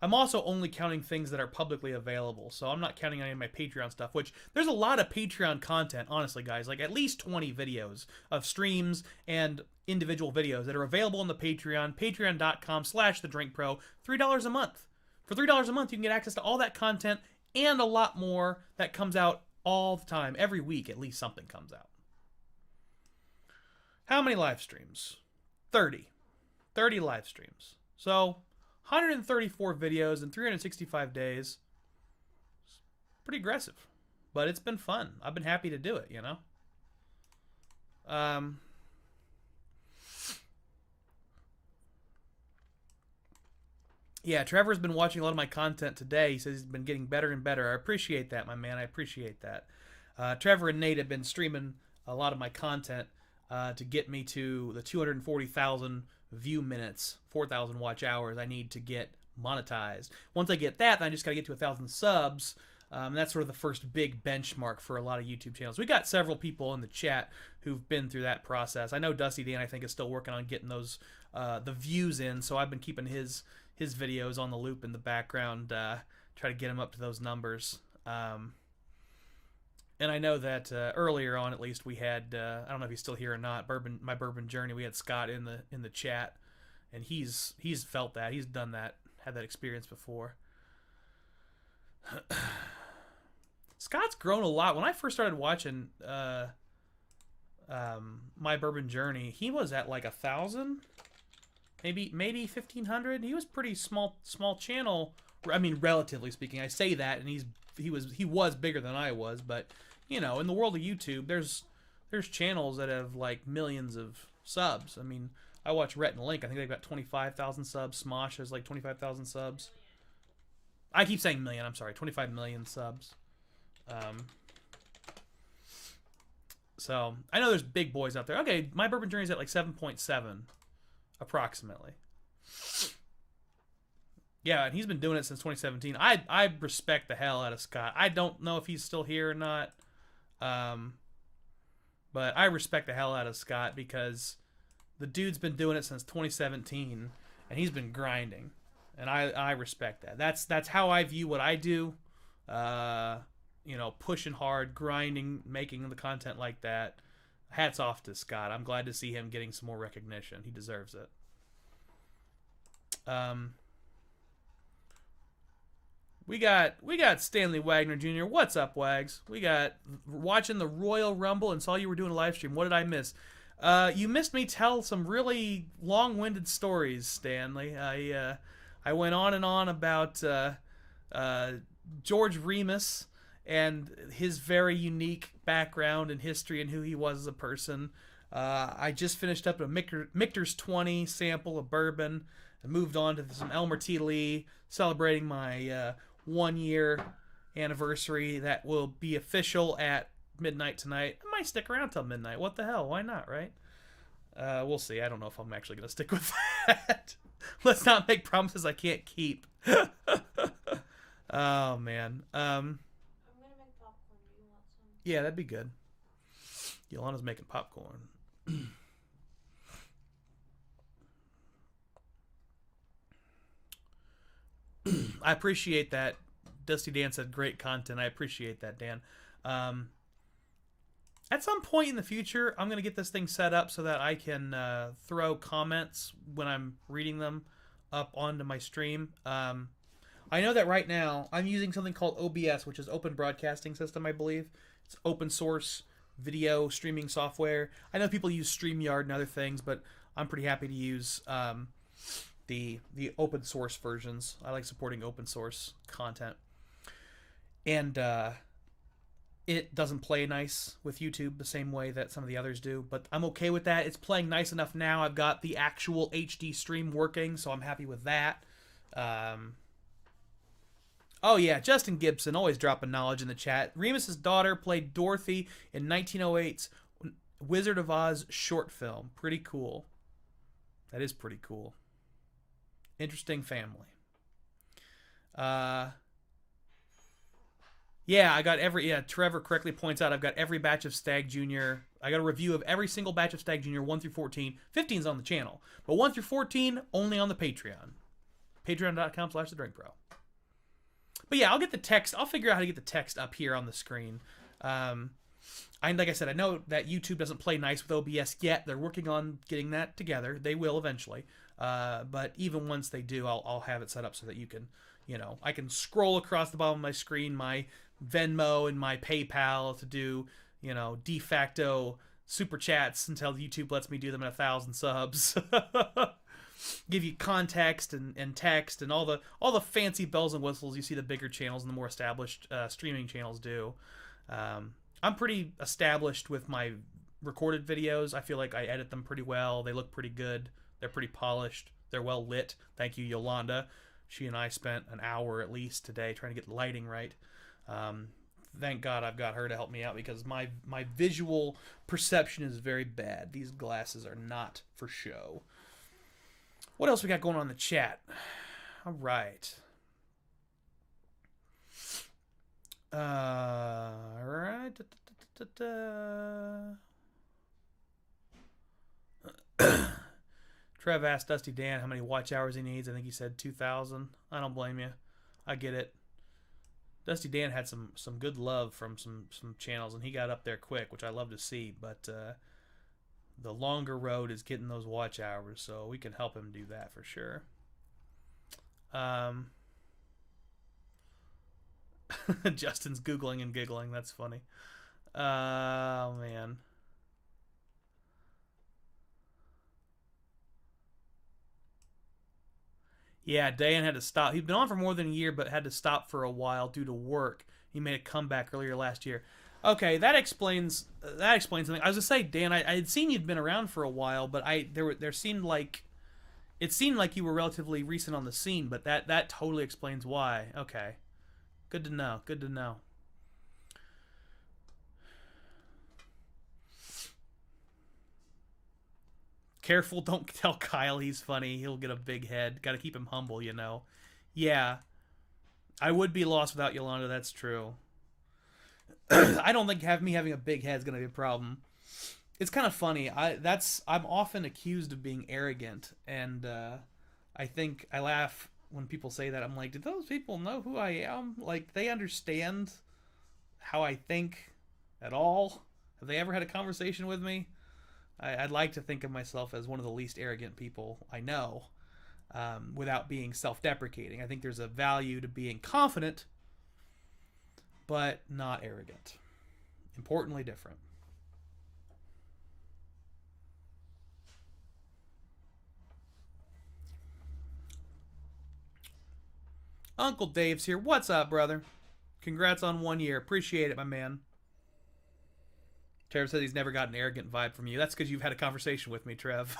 I'm also only counting things that are publicly available. So I'm not counting any of my Patreon stuff, which there's a lot of Patreon content, honestly, guys. Like at least 20 videos of streams and individual videos that are available on the Patreon, patreon.com/thedrinkpro, $3 a month. For $3 a month, you can get access to all that content and a lot more that comes out all the time. Every week, at least something comes out. How many live streams? 30. 30 live streams. So 134 videos in 365 days. It's pretty aggressive. But it's been fun. I've been happy to do it, you know? Yeah, Trevor's been watching a lot of my content today. He says he's been getting better and better. I appreciate that, my man. I appreciate that. Trevor and Nate have been streaming a lot of my content to get me to the 240,000 view minutes, 4,000 watch hours I need to get monetized. Once I get that, then I just got to get to 1,000 subs. That's sort of the first big benchmark for a lot of YouTube channels. We got several people in the chat who've been through that process. I know Dusty Dan, I think, is still working on getting those the views in, so I've been keeping his videos on the loop in the background, try to get him up to those numbers. And I know that earlier on, at least, we had I don't know if he's still here or not. My bourbon journey. We had Scott in the chat, and he's felt that. He's done that, had that experience before. Scott's grown a lot. When I first started watching my bourbon journey, he was at like 1,000, maybe 1,500. He was pretty small channel. I mean, relatively speaking. I say that, and he was bigger than I was, but you know, in the world of YouTube, there's channels that have like millions of subs. I mean, I watch Rhett and Link. I think they've got 25,000 subs. Smosh has like 25,000 subs. I keep saying million. I'm sorry, 25 million subs. So I know there's big boys out there. Okay, my bourbon journey's at like 7.7, approximately. Yeah, and he's been doing it since 2017. I respect the hell out of Scott. I don't know if he's still here or not, but I respect the hell out of Scott because the dude's been doing it since 2017, and he's been grinding, and I respect that. That's how I view what I do. You know, pushing hard, grinding, making the content like that. Hats off to Scott. I'm glad to see him getting some more recognition. He deserves it. We got Stanley Wagner Jr. What's up, Wags? We got watching the Royal Rumble and saw you were doing a live stream. What did I miss? You missed me tell some really long-winded stories, Stanley. I went on and on about George Remus and his very unique background and history and who he was as a person. I just finished up a Michter's 20 sample of bourbon and moved on to some Elmer T. Lee, celebrating my 1-year anniversary that will be official at midnight tonight. I might stick around till midnight. What the hell? Why not, right? We'll see. I don't know if I'm actually going to stick with that. Let's not make promises I can't keep. Oh, man. I'm gonna make popcorn. Do you want some? Yeah, that'd be good. Yolanda's making popcorn. I appreciate that. Dusty Dan said great content. I appreciate that, Dan. At some point in the future, I'm going to get this thing set up so that I can throw comments when I'm reading them up onto my stream. I know that right now I'm using something called OBS, which is Open Broadcasting System, I believe. It's open source video streaming software. I know people use StreamYard and other things, but I'm pretty happy to use the open source versions. I like supporting open source content. And it doesn't play nice with YouTube the same way that some of the others do, but I'm okay with that. It's playing nice enough now. I've got the actual HD stream working, so I'm happy with that. Oh yeah, Justin Gibson, always dropping knowledge in the chat. Remus's daughter played Dorothy in 1908's Wizard of Oz short film. Pretty cool. That is pretty cool. Interesting family. Yeah, I got Trevor correctly points out I've got every batch of Stag Jr. I got a review of every single batch of Stag Jr. 1 through 14. 15's on the channel, but 1 through 14 only on the Patreon. Patreon.com/thedrinkbro. But yeah, I'll get the text. I'll figure out how to get the text up here on the screen. Like I said, I know that YouTube doesn't play nice with OBS yet. They're working on getting that together. They will eventually. But even once they do, I'll have it set up so that you can, I can scroll across the bottom of my screen, my Venmo and my PayPal to do, de facto super chats until YouTube lets me do them at 1,000 subs. Give you context and text and all the fancy bells and whistles you see the bigger channels and the more established streaming channels do. I'm pretty established with my recorded videos. I feel like I edit them pretty well. They look pretty good. They're pretty polished. They're well lit. Thank you, Yolanda. She and I spent an hour at least today trying to get the lighting right. Thank God I've got her to help me out because my visual perception is very bad. These glasses are not for show. What else we got going on in the chat? All right. All right. Trev asked Dusty Dan how many watch hours he needs. I think he said 2,000. I don't blame you. I get it. Dusty Dan had some good love from some channels, and he got up there quick, which I love to see. But the longer road is getting those watch hours, so we can help him do that for sure. Justin's Googling and giggling. That's funny. Oh, man. Yeah, Dan had to stop. He'd been on for more than a year, but had to stop for a while due to work. He made a comeback earlier last year. Okay, that explains something. I was gonna say, Dan, I had seen you'd been around for a while, but it seemed like you were relatively recent on the scene, but that totally explains why. Okay. Good to know. Good to know. Careful, don't tell Kyle he's funny. He'll get a big head. Got to keep him humble, Yeah. I would be lost without Yolanda, that's true. I don't think me having a big head is going to be a problem. It's kind of funny. I'm often accused of being arrogant, and I think I laugh when people say that. I'm like, do those people know who I am? Like, they understand how I think at all? Have they ever had a conversation with me? I'd like to think of myself as one of the least arrogant people I know, without being self-deprecating. I think there's a value to being confident, but not arrogant. Importantly different. Uncle Dave's here. What's up, brother? Congrats on 1 year. Appreciate it, my man. Trev says he's never got an arrogant vibe from you. That's because you've had a conversation with me, Trev.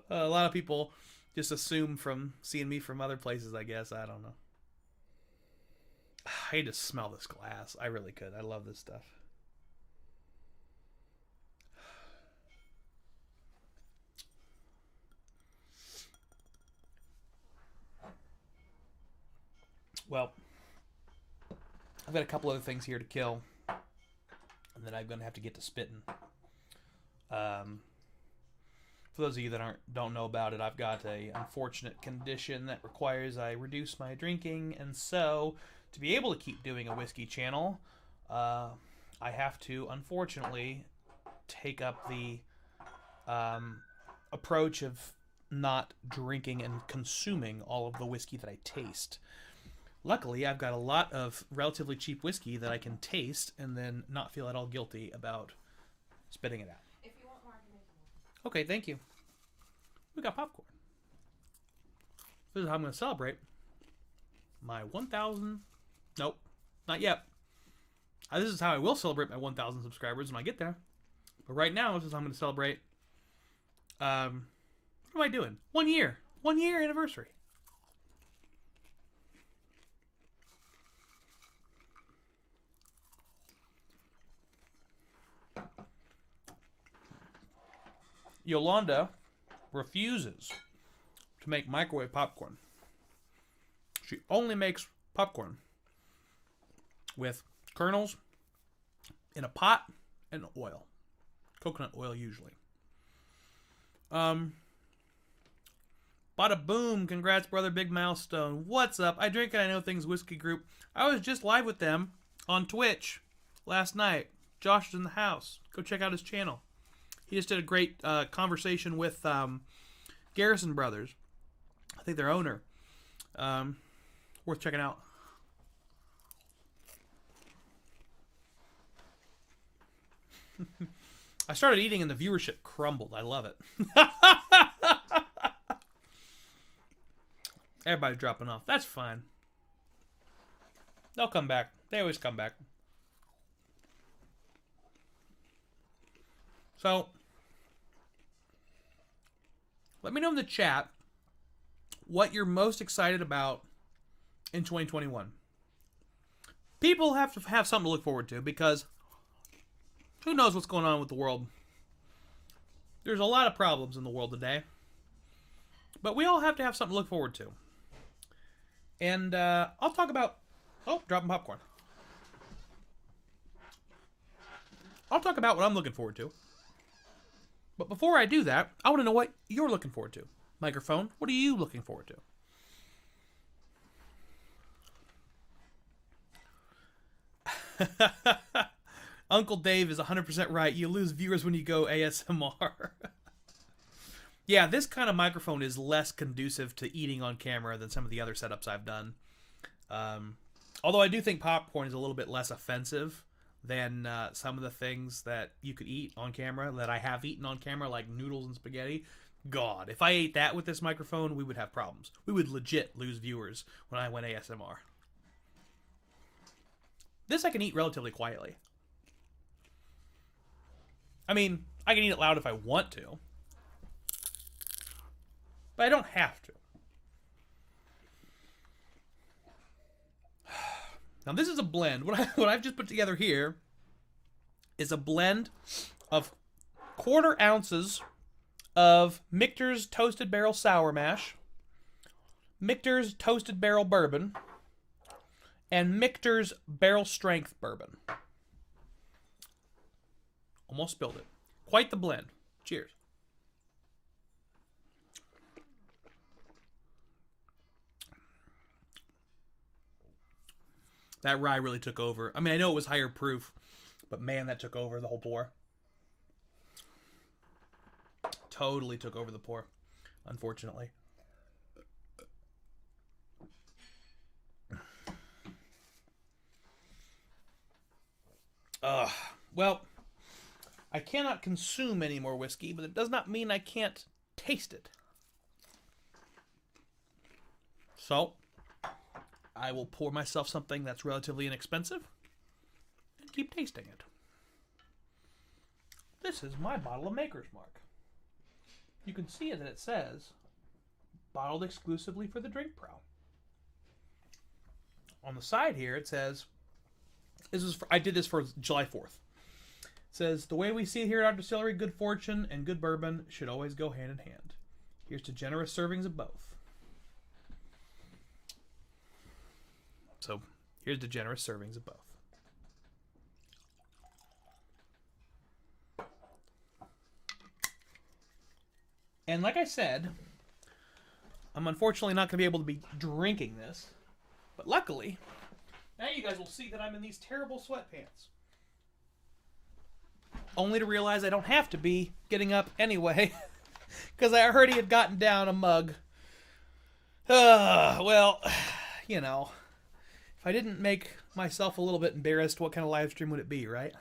A lot of people just assume from seeing me from other places, I guess. I don't know. I hate to smell this glass. I really could. I love this stuff. Well, I've got a couple other things here to kill, and then I'm going to have to get to spitting. For those of you that don't know about it, I've got a unfortunate condition that requires I reduce my drinking, and so to be able to keep doing a whiskey channel, I have to unfortunately take up the approach of not drinking and consuming all of the whiskey that I taste. Luckily, I've got a lot of relatively cheap whiskey that I can taste and then not feel at all guilty about spitting it out. If you want more, I can make more. Okay, thank you. We got popcorn. This is how I'm going to celebrate my 1,000... Nope, not yet. This is how I will celebrate my 1,000 subscribers when I get there. But right now, this is how I'm going to celebrate... what am I doing? 1 year. 1 year anniversary. Yolanda refuses to make microwave popcorn. She only makes popcorn with kernels in a pot and oil. Coconut oil usually. But Bada boom. Congrats, brother. Big milestone. What's up? I Drink and I Know Things Whiskey Group. I was just live with them on Twitch last night. Josh is in the house. Go check out his channel. He just did a great conversation with Garrison Brothers. I think their owner. Worth checking out. I started eating and the viewership crumbled. I love it. Everybody's dropping off. That's fine. They'll come back. They always come back. So, let me know in the chat what you're most excited about in 2021. People have to have something to look forward to because who knows what's going on with the world. There's a lot of problems in the world today. But we all have to have something to look forward to. And I'll talk about... Oh, dropping popcorn. I'll talk about what I'm looking forward to. But before I do that, I want to know what you're looking forward to. Microphone, what are you looking forward to? Uncle Dave is 100% right. You lose viewers when you go ASMR. Yeah, this kind of microphone is less conducive to eating on camera than some of the other setups I've done. Although I do think popcorn is a little bit less offensive than some of the things that you could eat on camera, that I have eaten on camera, like noodles and spaghetti. God, if I ate that with this microphone, we would have problems. We would legit lose viewers when I went ASMR. This I can eat relatively quietly. I mean, I can eat it loud if I want to. But I don't have to. Now this is a blend. What I've just put together here is a blend of 1/4 ounces of Michter's Toasted Barrel Sour Mash, Michter's Toasted Barrel Bourbon, and Michter's Barrel Strength Bourbon. Almost spilled it. Quite the blend. Cheers. That rye really took over. I mean, I know it was higher proof, but man, that took over the whole pour. Totally took over the pour, unfortunately. Well, I cannot consume any more whiskey, but it does not mean I can't taste it. So, I will pour myself something that's relatively inexpensive and keep tasting it. This is my bottle of Maker's Mark. You can see that it says, bottled exclusively for the Drink Pro. On the side here, it says, I did this for July 4th. It says, the way we see it here at our distillery, good fortune and good bourbon should always go hand in hand. Here's to generous servings of both. So, here's the generous servings of both. And like I said, I'm unfortunately not going to be able to be drinking this. But luckily, now you guys will see that I'm in these terrible sweatpants. Only to realize I don't have to be getting up anyway. Because I already had gotten down a mug. Well, you know. If I didn't make myself a little bit embarrassed, what kind of live stream would it be, right?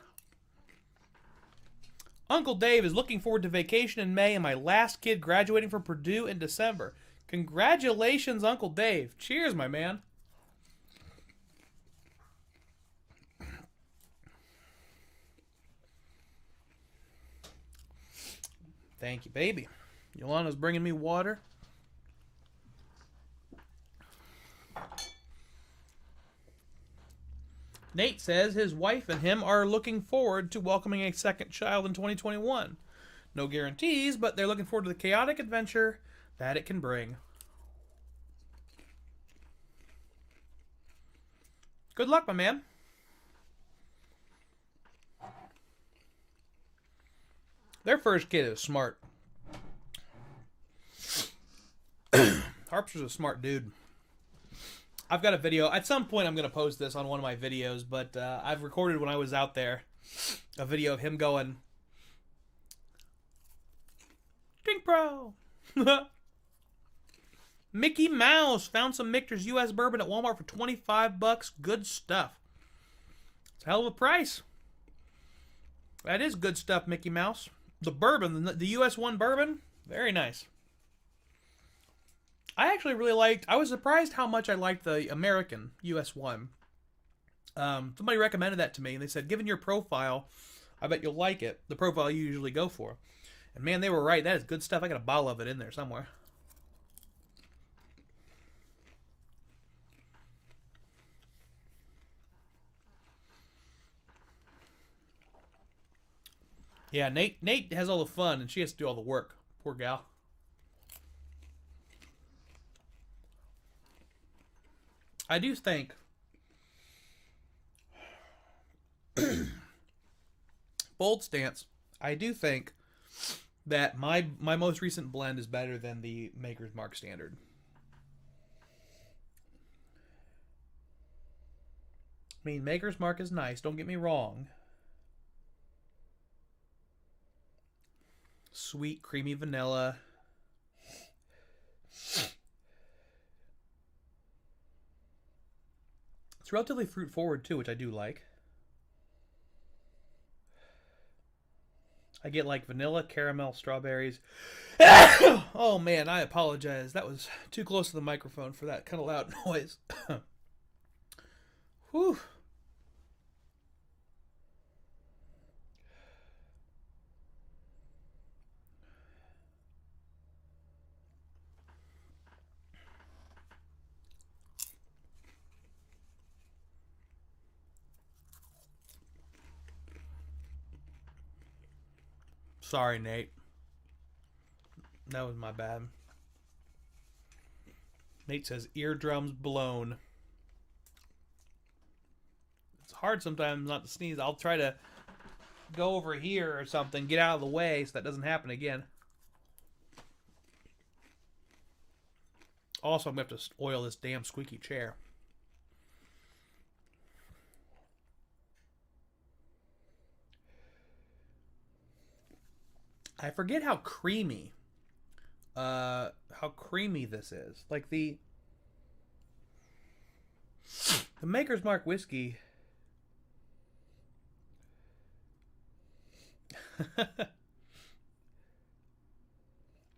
Uncle Dave is looking forward to vacation in May and my last kid graduating from Purdue in December. Congratulations, Uncle Dave. Cheers, my man. Thank you, baby. Yolanda's bringing me water. Nate says his wife and him are looking forward to welcoming a second child in 2021. No guarantees, but they're looking forward to the chaotic adventure that it can bring. Good luck, my man. Their first kid is smart. Harpster's a smart dude. I've got a video. At some point, I'm going to post this on one of my videos, but I've recorded when I was out there a video of him going, Drink Bro! Mickey Mouse found some Michter's U.S. bourbon at Walmart for $25. Good stuff. It's a hell of a price. That is good stuff, Mickey Mouse. The bourbon, the U.S. 1 bourbon, very nice. I actually really liked, I was surprised how much I liked the American US 1. Somebody recommended that to me, and they said, given your profile, I bet you'll like it. The profile you usually go for. And man, they were right. That is good stuff. I got a bottle of it in there somewhere. Yeah, Nate has all the fun, and she has to do all the work. Poor gal. I do think bold stance. I do think that my most recent blend is better than the Maker's Mark standard. I mean, Maker's Mark is nice, don't get me wrong. Sweet, creamy vanilla. It's relatively fruit forward too, which I do like. I get like vanilla, caramel, strawberries. Oh man, I apologize. That was too close to the microphone for that kind of loud noise. Whew. Sorry, Nate. That was my bad. Nate says, eardrums blown. It's hard sometimes not to sneeze. I'll try to go over here or something, get out of the way so that doesn't happen again. Also, I'm going to have to oil this damn squeaky chair. I forget how creamy this is. Like the Maker's Mark whiskey.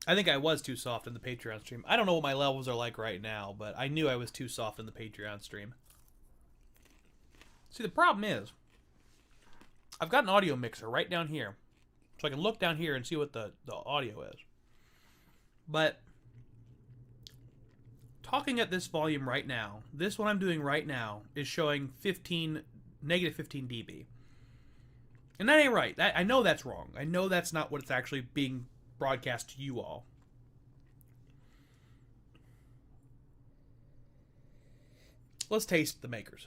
I think I was too soft in the Patreon stream. I don't know what my levels are like right now, but I knew I was too soft in the Patreon stream. See, the problem is, I've got an audio mixer right down here. So I can look down here and see what the audio is. But talking at this volume right now, this one I'm doing right now is showing negative 15 dB. And that ain't right. I know that's wrong. I know that's not what it's actually being broadcast to you all. Let's taste the Makers.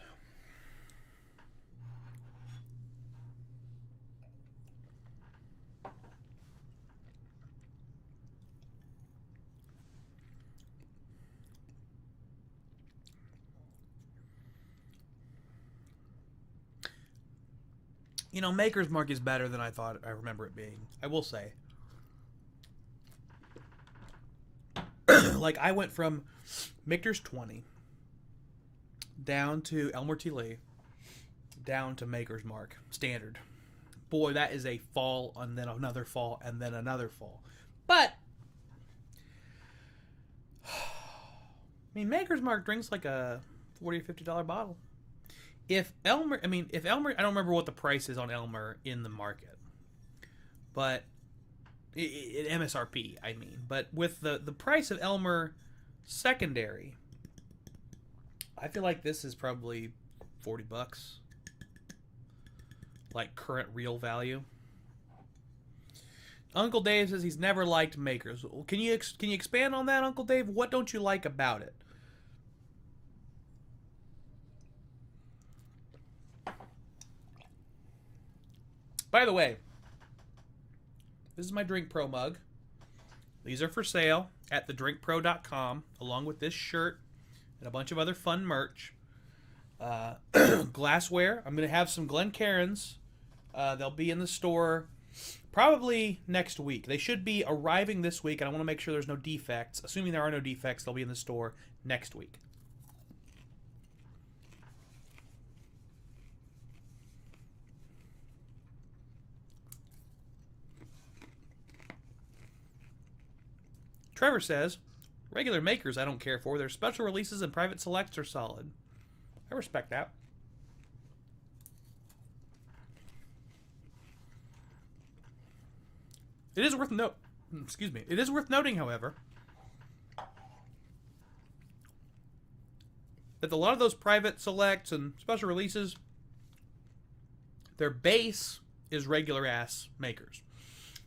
You know, Maker's Mark is better than I thought I remember it being. I will say. Like, I went from Michter's 20 down to Elmer T. Lee down to Maker's Mark standard. Boy, that is a fall and then another fall and then another fall. But I mean, Maker's Mark drinks like a $40 or $50 bottle. If Elmer, I don't remember what the price is on Elmer in the market, but MSRP, I mean, but with the price of Elmer secondary, I feel like this is probably $40, like current real value. Uncle Dave says he's never liked Makers. Can you expand on that, Uncle Dave? What don't you like about it? By the way, this is my Drink Pro mug. These are for sale at thedrinkpro.com, along with this shirt and a bunch of other fun merch. Glassware. I'm going to have some Glencairns. They'll be in the store probably next week. They should be arriving this week, and I want to make sure there's no defects. Assuming there are no defects, they'll be in the store next week. Trevor says, regular makers I don't care for. Their special releases and private selects are solid. I respect that. It is worth It is worth noting, however, that a lot of those private selects and special releases, their base is regular ass makers.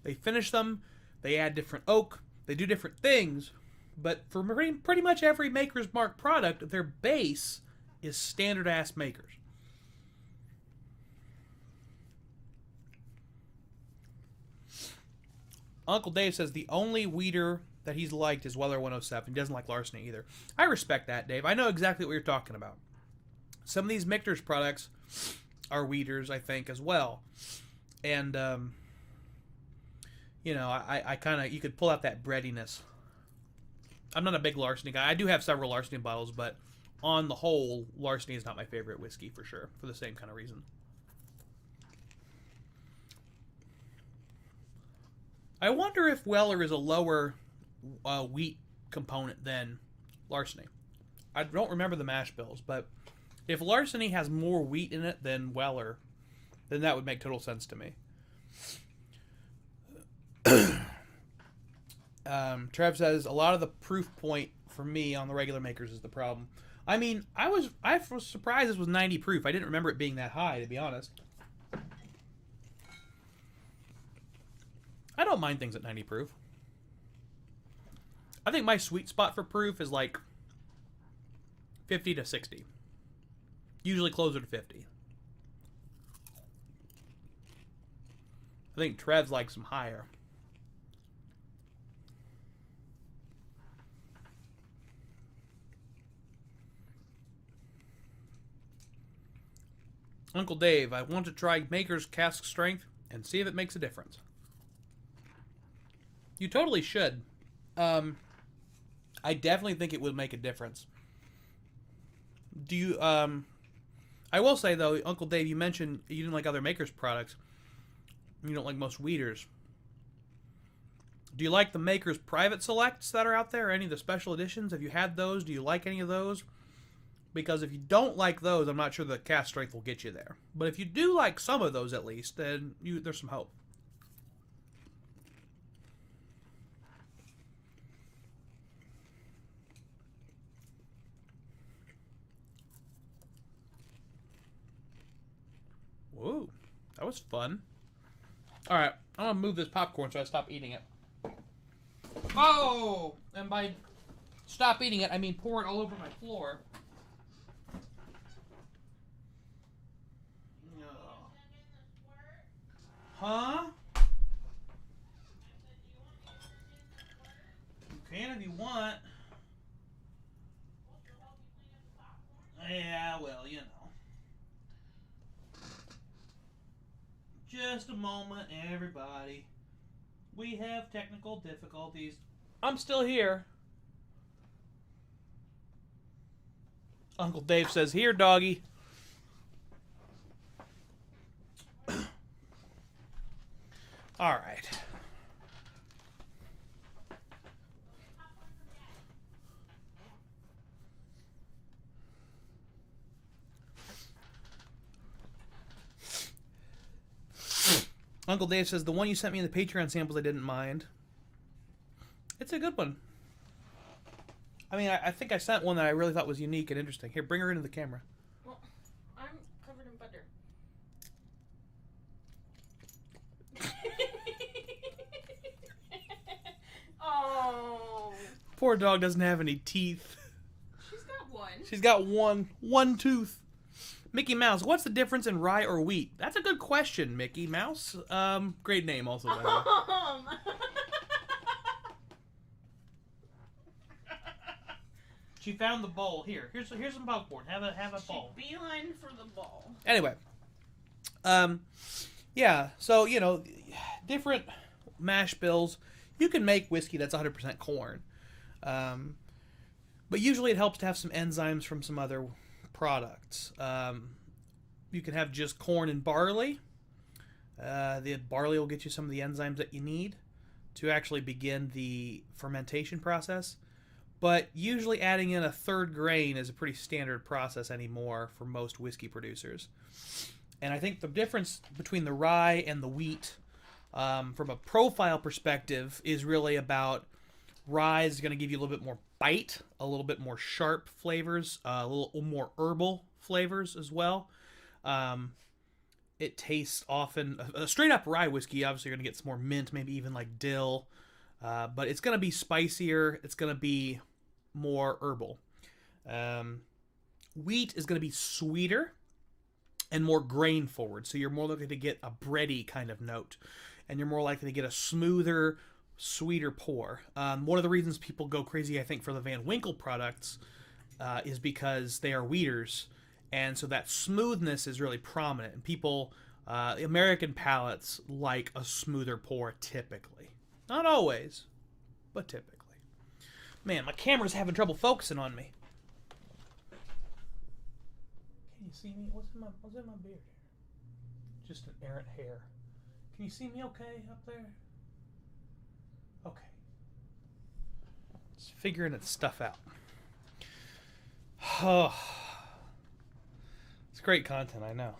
They finish them, they add different oak, they do different things, but for pretty much every Maker's Mark product, their base is standard ass makers. Uncle Dave says the only weeder that he's liked is Weller 107. He doesn't like Larceny either. I respect that, Dave. I know exactly what you're talking about. Some of these Michter's products are weeders, I think, as well. And, you know, I kind of, you could pull out that breadiness. I'm not a big Larceny guy. I do have several Larceny bottles, but on the whole, Larceny is not my favorite whiskey for sure, for the same kind of reason. I wonder if Weller is a lower wheat component than Larceny. I don't remember the mash bills, but if Larceny has more wheat in it than Weller, then that would make total sense to me. Trev says a lot of the proof point for me on the regular makers is the problem. I mean, I was surprised this was 90 proof. I didn't remember it being that high, to be honest. I don't mind things at 90 proof. I think my sweet spot for proof is like 50 to 60. Usually closer to 50. I think Trev's likes them higher. Uncle Dave, I want to try Maker's cask strength and see if it makes a difference. You totally should. I definitely think it would make a difference. Do you, I will say though, Uncle Dave, you mentioned you didn't like other Maker's products. You don't like most weeders. Do you like the Maker's private selects that are out there? Any of the special editions? Have you had those? Do you like any of those? Because if you don't like those, I'm not sure the cask strength will get you there. But if you do like some of those at least, then there's some hope. Whoa, that was fun. All right, I'm gonna move this popcorn so I stop eating it. Oh, and by stop eating it, I mean pour it all over my floor. Huh? You can if you want. Yeah, well, you know. Just a moment, everybody. We have technical difficulties. I'm still here. Uncle Dave says, here, doggy. All right. Uncle Dave says, the one you sent me in the Patreon samples I didn't mind. It's a good one. I mean, I think I sent one that I really thought was unique and interesting. Here, bring her into the camera. Well, I'm covered in butter. Oh. Poor dog doesn't have any teeth. She's got one. She's got one tooth. Mickey Mouse, what's the difference in rye or wheat? That's a good question, Mickey Mouse. Great name also, by the way. She found the bowl. Here's some popcorn. Have a bowl. Beeline for the bowl. Anyway, yeah. So different mash bills. You can make whiskey that's 100% corn, but usually it helps to have some enzymes from some other products. You can have just corn and barley. The barley will get you some of the enzymes that you need to actually begin the fermentation process. But usually adding in a third grain is a pretty standard process anymore for most whiskey producers. And I think the difference between the rye and the wheat, from a profile perspective, is really about rye is going to give you a little bit more bite, a little bit more sharp flavors, a little more herbal flavors as well. It tastes often... A straight-up rye whiskey, obviously, you're going to get some more mint, maybe even like dill. But it's going to be spicier. It's going to be more herbal. Wheat is going to be sweeter and more grain forward. So you're more likely to get a bready kind of note. And you're more likely to get a smoother, sweeter pour. One of the reasons people go crazy, I think, for the Van Winkle products is because they are wheaters. And so that smoothness is really prominent. And people, American palates like a smoother pour typically. Not always, but typically. Man, my camera's having trouble focusing on me. Can you see me? What's in my beard here? Just an errant hair. Can you see me okay up there? Okay. Just figuring its stuff out. Oh. It's great content, I know.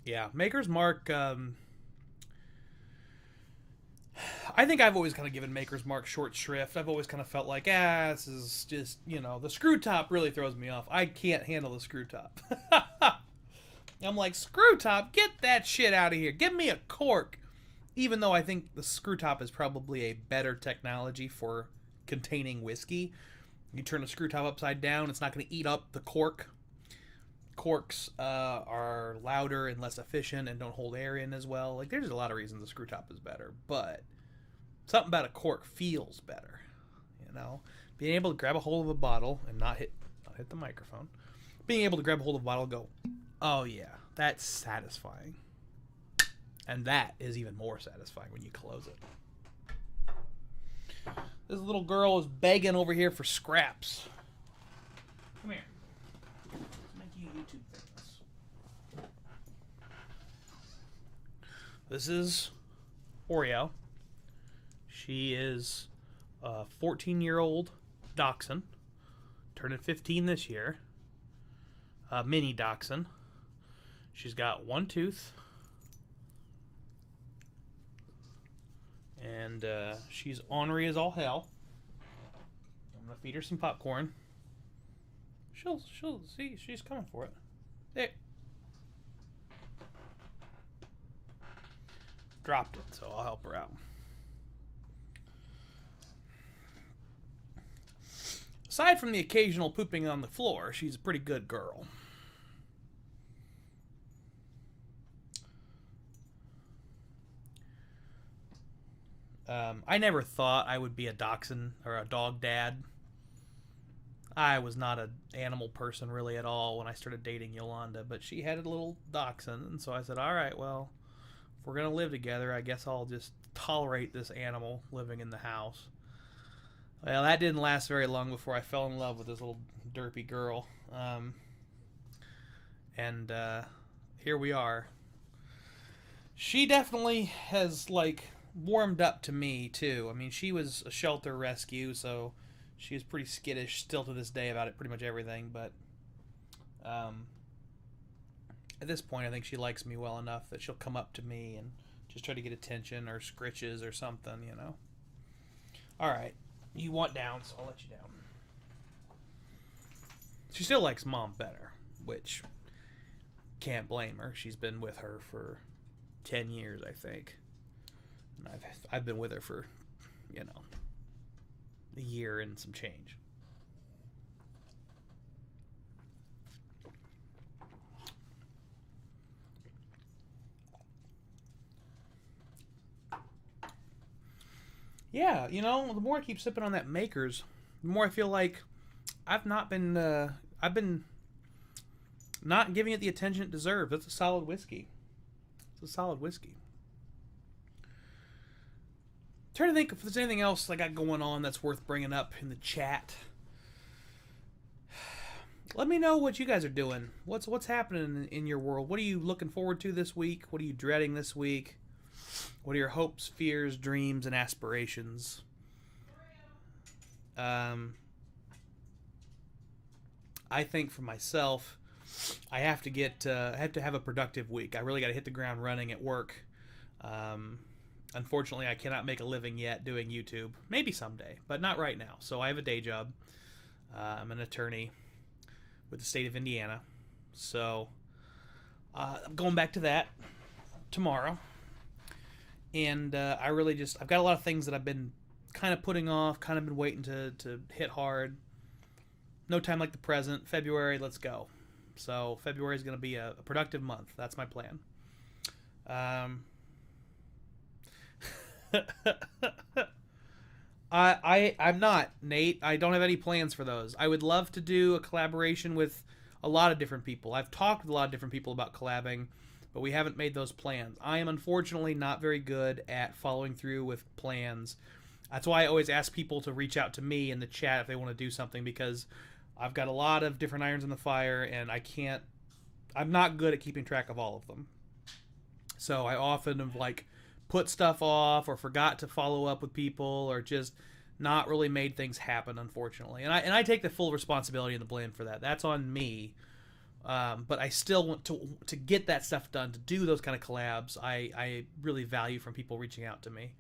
Yeah, Maker's Mark, I think I've always kind of given Maker's Mark short shrift. I've always kind of felt like, this is just, the screw top really throws me off. I can't handle the screw top. I'm like, screw top, get that shit out of here. Give me a cork. Even though I think the screw top is probably a better technology for containing whiskey. You turn a screw top upside down, it's not going to eat up the cork. Corks are louder and less efficient and don't hold air in as well. Like, there's a lot of reasons the screw top is better, but something about a cork feels better, Being able to grab a hold of a bottle and not hit the microphone. Being able to grab a hold of a bottle and go, oh yeah, that's satisfying. And that is even more satisfying when you close it. This little girl is begging over here for scraps. Come here. YouTube things. This is Oreo. She is a 14-year-old dachshund, turning 15 this year. A mini dachshund. She's got one tooth. And she's ornery as all hell. I'm gonna feed her some popcorn. She'll see. She's coming for it. There. Dropped it, so I'll help her out. Aside from the occasional pooping on the floor, she's a pretty good girl. I never thought I would be a dachshund or a dog dad. I was not an animal person really at all when I started dating Yolanda, but she had a little dachshund, and so I said, all right, well, if we're going to live together, I guess I'll just tolerate this animal living in the house. Well, that didn't last very long before I fell in love with this little derpy girl. And here we are. She definitely has, warmed up to me, too. I mean, she was a shelter rescue, so she is pretty skittish still to this day about pretty much everything, but at this point I think she likes me well enough that she'll come up to me and just try to get attention or scritches or something, Alright, you want down, so I'll let you down. She still likes Mom better, which can't blame her. She's been with her for 10 years, I think. And I've been with her for a year and some change. Yeah, the more I keep sipping on that Maker's, the more I feel like I've been not giving it the attention it deserves. It's a solid whiskey. Trying to think if there's anything else I got going on that's worth bringing up in the chat. Let me know what you guys are doing. What's happening in your world? What are you looking forward to this week? What are you dreading this week? What are your hopes, fears, dreams, and aspirations? I think for myself, I have to have a productive week. I really got to hit the ground running at work. Unfortunately, I cannot make a living yet doing YouTube. Maybe someday, but not right now. So I have a day job. I'm an attorney with the state of Indiana. So I'm going back to that tomorrow. And I've got a lot of things that I've been kind of putting off, kind of been waiting to hit hard. No time like the present. February, let's go. So February is going to be a productive month. That's my plan. I'm not, Nate. I don't have any plans for those. I would love to do a collaboration with a lot of different people. I've talked with a lot of different people about collabing, but we haven't made those plans. I am unfortunately not very good at following through with plans. That's why I always ask people to reach out to me in the chat if they want to do something, because I've got a lot of different irons in the fire, and I'm not good at keeping track of all of them. So I often have put stuff off or forgot to follow up with people or just not really made things happen, unfortunately. And I take the full responsibility and the blame for that. That's on me. But I still want to get that stuff done, to do those kind of collabs. I really value from people reaching out to me.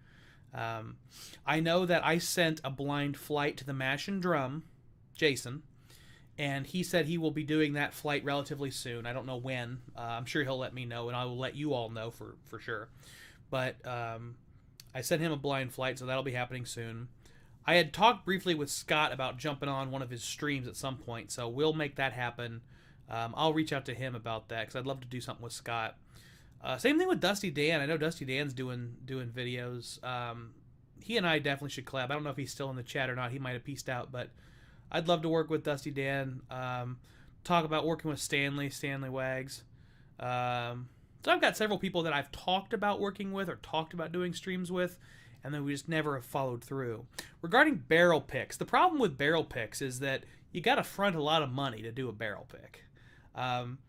I know that I sent a blind flight to the Mash and Drum, Jason, and he said he will be doing that flight relatively soon. I don't know when. I'm sure he'll let me know, and I will let you all know for sure. But I sent him a blind flight, so that'll be happening soon. I had talked briefly with Scott about jumping on one of his streams at some point, so we'll make that happen. I'll reach out to him about that, because I'd love to do something with Scott. Same thing with Dusty Dan. I know Dusty Dan's doing videos. He and I definitely should collab. I don't know if he's still in the chat or not. He might have peaced out, but I'd love to work with Dusty Dan. Talk about working with Stanley Wags. So I've got several people that I've talked about working with or talked about doing streams with, and then we just never have followed through. Regarding barrel picks, the problem with barrel picks is that you got to front a lot of money to do a barrel pick. And,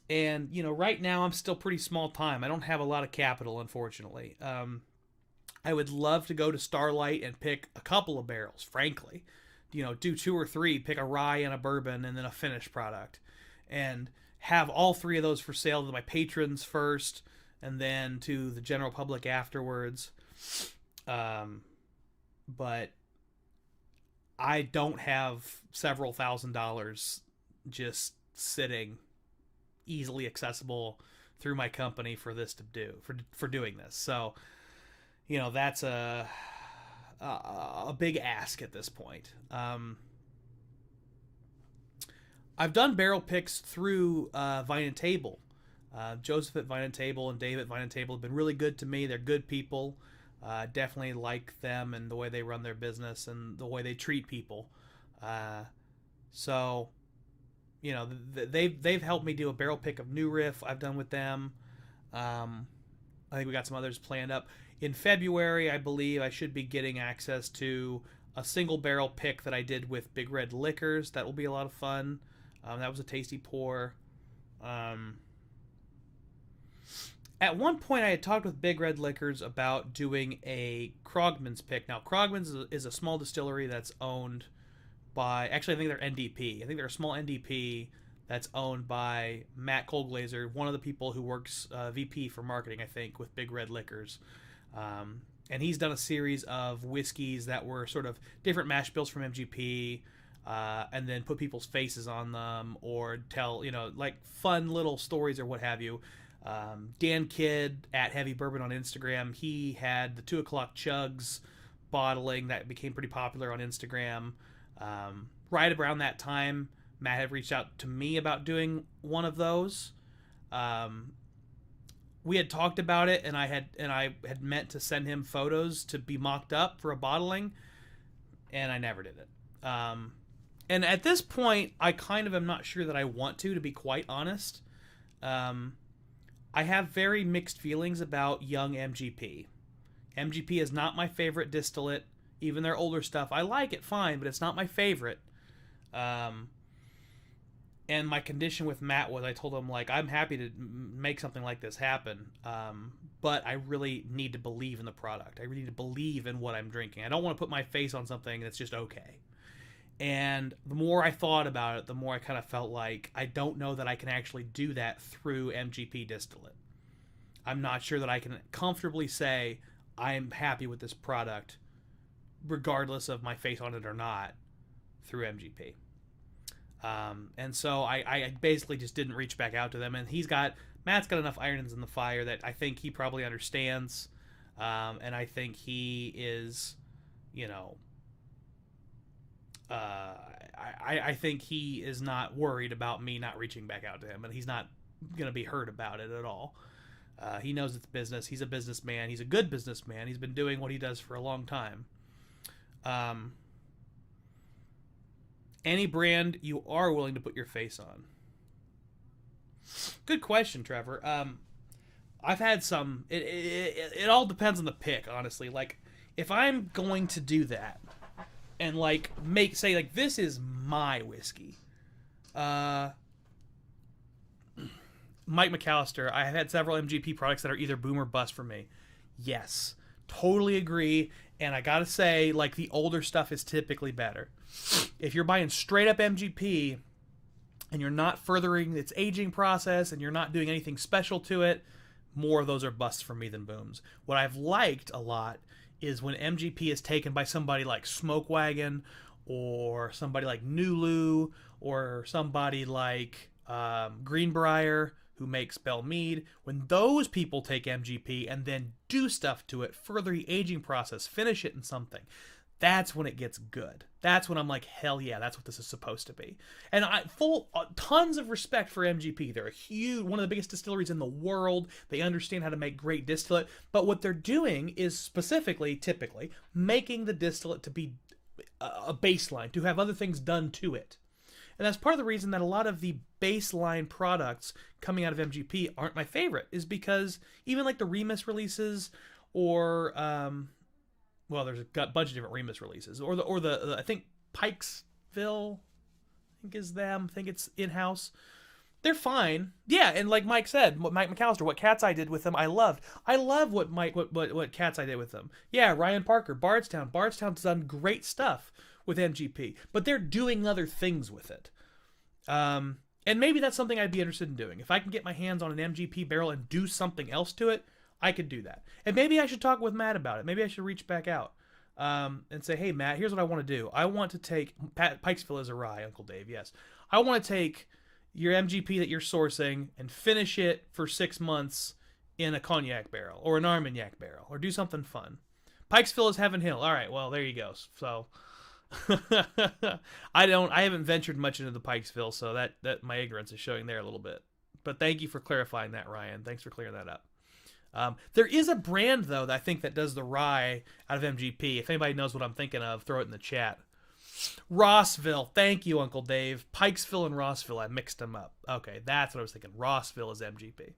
right now I'm still pretty small time. I don't have a lot of capital, unfortunately. I would love to go to Starlight and pick a couple of barrels, frankly. Do 2 or 3, pick a rye and a bourbon and then a finished product. And have all 3 of those for sale to my patrons first and then to the general public afterwards. But I don't have several $1,000s just sitting easily accessible through my company for this to do, for doing this. So, that's a big ask at this point. I've done barrel picks through Vine and Table. Joseph at Vine and Table and Dave at Vine and Table have been really good to me. They're good people. Definitely like them and the way they run their business and the way they treat people. So, they've helped me do a barrel pick of New Riff I've done with them. I think we got some others planned up. In February, I believe I should be getting access to a single barrel pick that I did with Big Red Liquors. That will be a lot of fun. That was a tasty pour. At one point, I had talked with Big Red Liquors about doing a Krogman's pick. Now, Krogman's is a small distillery that's owned by... Actually, I think they're NDP. I think they're a small NDP that's owned by Matt Colglazer, one of the people who works VP for marketing, I think, with Big Red Liquors. And he's done a series of whiskeys that were sort of different mash bills from MGP, and then put people's faces on them or tell, fun little stories or what have you. Dan Kidd at Heavy Bourbon on Instagram, he had the 2 o'clock chugs bottling that became pretty popular on Instagram. Right around that time, Matt had reached out to me about doing one of those. We had talked about it, and I had meant to send him photos to be mocked up for a bottling, and I never did it. And at this point, I kind of am not sure that I want to be quite honest. I have very mixed feelings about young MGP. MGP is not my favorite distillate. Even their older stuff, I like it fine, but it's not my favorite. And my condition with Matt was, I told him, like, I'm happy to make something like this happen, but I really need to believe in the product. I really need to believe in what I'm drinking. I don't want to put my face on something that's just okay. And the more I thought about it, the more I kind of felt like I don't know that I can actually do that through MGP distillate. I'm not sure that I can comfortably say I am happy with this product, regardless of my face on it or not, through MGP. And so I basically just didn't reach back out to them. And Matt's got enough irons in the fire that I think he probably understands. And I think he is, I think he is not worried about me not reaching back out to him, and he's not going to be hurt about it at all. He knows it's business. He's a businessman. He's a good businessman. He's been doing what he does for a long time. Any brand you are willing to put your face on? Good question, Trevor. I've had some. It all depends on the pick, honestly. Like, if I'm going to do that and say this is my whiskey. Mike McAllister, I have had several MGP products that are either boom or bust for me. Yes, totally agree. And I gotta say, the older stuff is typically better. If you're buying straight up MGP and you're not furthering its aging process and you're not doing anything special to it, more of those are busts for me than booms. What I've liked a lot is when MGP is taken by somebody like Smoke Wagon or somebody like Nulu or somebody like Greenbrier, who makes Bell Mead. When those people take MGP and then do stuff to it, further the aging process, finish it in something, that's when it gets good. That's when I'm like, hell yeah, that's what this is supposed to be. And tons of respect for MGP. They're one of the biggest distilleries in the world. They understand how to make great distillate. But what they're doing is typically, making the distillate to be a baseline, to have other things done to it. And that's part of the reason that a lot of the baseline products coming out of MGP aren't my favorite, is because even the Remus releases or... there's a bunch of different Remus releases, or the I think Pikesville, is them. I think it's in-house. They're fine. Yeah, and like Mike said, Mike McAllister, what Cat's Eye did with them, I loved. I love what Cat's Eye did with them. Yeah, Ryan Parker, Bardstown. Bardstown's done great stuff with MGP, but they're doing other things with it. And maybe that's something I'd be interested in doing. If I can get my hands on an MGP barrel and do something else to it, I could do that. And maybe I should talk with Matt about it. Maybe I should reach back out and say, hey, Matt, here's what I want to do. I want to take... Pikesville is a rye, Uncle Dave, yes. I want to take your MGP that you're sourcing and finish it for 6 months in a cognac barrel or an Armagnac barrel or do something fun. Pikesville is Heaven Hill. All right, well, there you go. So... I haven't ventured much into the Pikesville, so that my ignorance is showing there a little bit. But thank you for clarifying that, Ryan. Thanks for clearing that up. There is a brand, though, that I think that does the rye out of MGP. If anybody knows what I'm thinking of, throw it in the chat. Rossville. Thank you, Uncle Dave. Pikesville and Rossville. I mixed them up. Okay, that's what I was thinking. Rossville is MGP.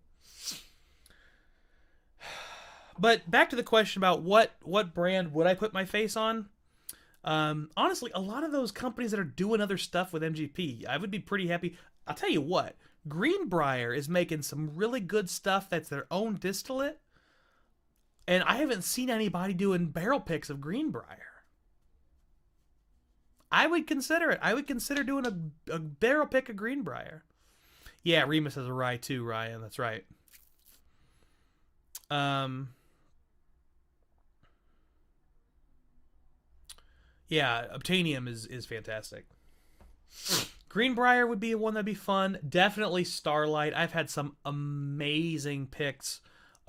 But back to the question about what brand would I put my face on? Honestly, a lot of those companies that are doing other stuff with MGP, I would be pretty happy. I'll tell you what. Greenbrier is making some really good stuff that's their own distillate. And I haven't seen anybody doing barrel picks of Greenbrier. I would consider it. I would consider doing a barrel pick of Greenbrier. Yeah, Remus has a rye too, Ryan. That's right. Yeah, Obtainium is fantastic. Greenbrier would be one that'd be fun. Definitely Starlight. I've had some amazing picks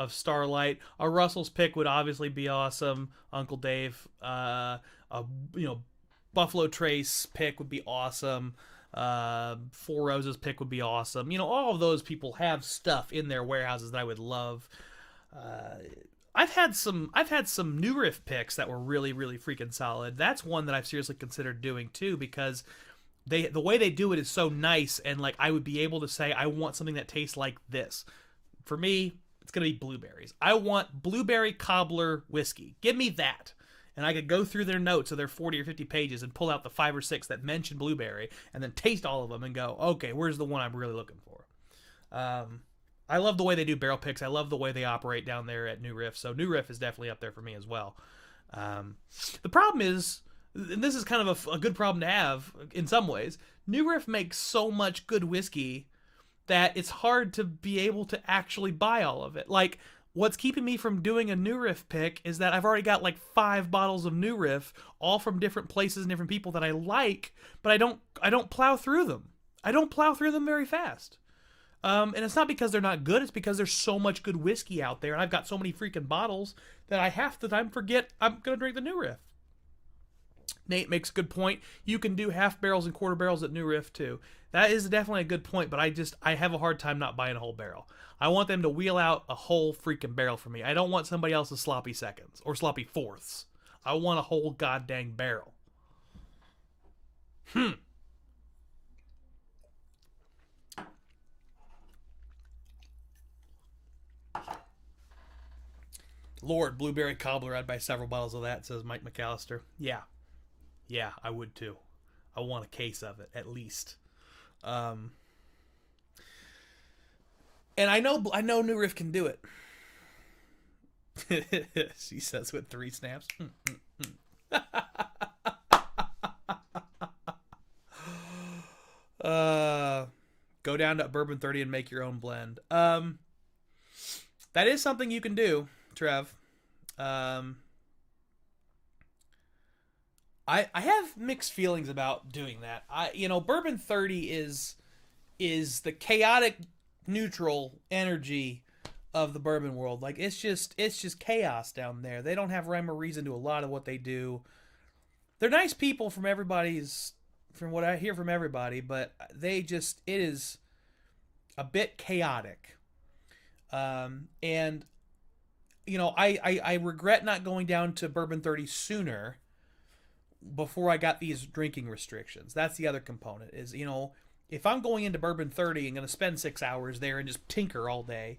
Starlight. A Russell's pick would obviously be awesome. Uncle Dave, you know, Buffalo Trace pick would be awesome. Four Roses pick would be awesome. You know, all of those people have stuff in their warehouses that I would love. I've had some New Riff picks that were really, really freaking solid. That's one that I've seriously considered doing too, because the way they do it is so nice, and like I would be able to say I want something that tastes like this. For me, it's gonna be blueberries. I want blueberry cobbler whiskey. Give me that. And I could go through their notes of their 40 or 50 pages and pull out the 5 or 6 that mention blueberry, and then taste all of them and go, okay, where's the one I'm really looking for? I love the way they do barrel picks. I love the way they operate down there at New Riff. So New Riff is definitely up there for me as well. The problem is, and this is kind of a good problem to have in some ways, New Riff makes so much good whiskey that it's hard to be able to actually buy all of it. Like, what's keeping me from doing a New Riff pick is that I've already got like 5 bottles of New Riff, all from different places and different people that I like, but I don't plow through them. I don't plow through them very fast. And it's not because they're not good, it's because there's so much good whiskey out there, and I've got so many freaking bottles that I half the time forget I'm going to drink the New Riff. Nate makes a good point. You can do half barrels and quarter barrels at New Riff too. That is definitely a good point, but I have a hard time not buying a whole barrel. I want them to wheel out a whole freaking barrel for me. I don't want somebody else's sloppy seconds or sloppy fourths. I want a whole goddamn barrel. Lord, blueberry cobbler, I'd buy several bottles of that, says Mike McAllister. Yeah, I would too. I want a case of it, at least. And I know New Riff can do it. She says with 3 snaps. Go down to Bourbon 30 and make your own blend. That is something you can do, Trev. I have mixed feelings about doing that. Bourbon 30 is the chaotic neutral energy of the bourbon world. Like, it's just chaos down there. They don't have rhyme or reason to a lot of what they do. They're nice people from what I hear from everybody, but it is a bit chaotic. And I regret not going down to Bourbon 30 sooner before I got these drinking restrictions. That's the other component is, if I'm going into Bourbon 30 and going to spend 6 hours there and just tinker all day,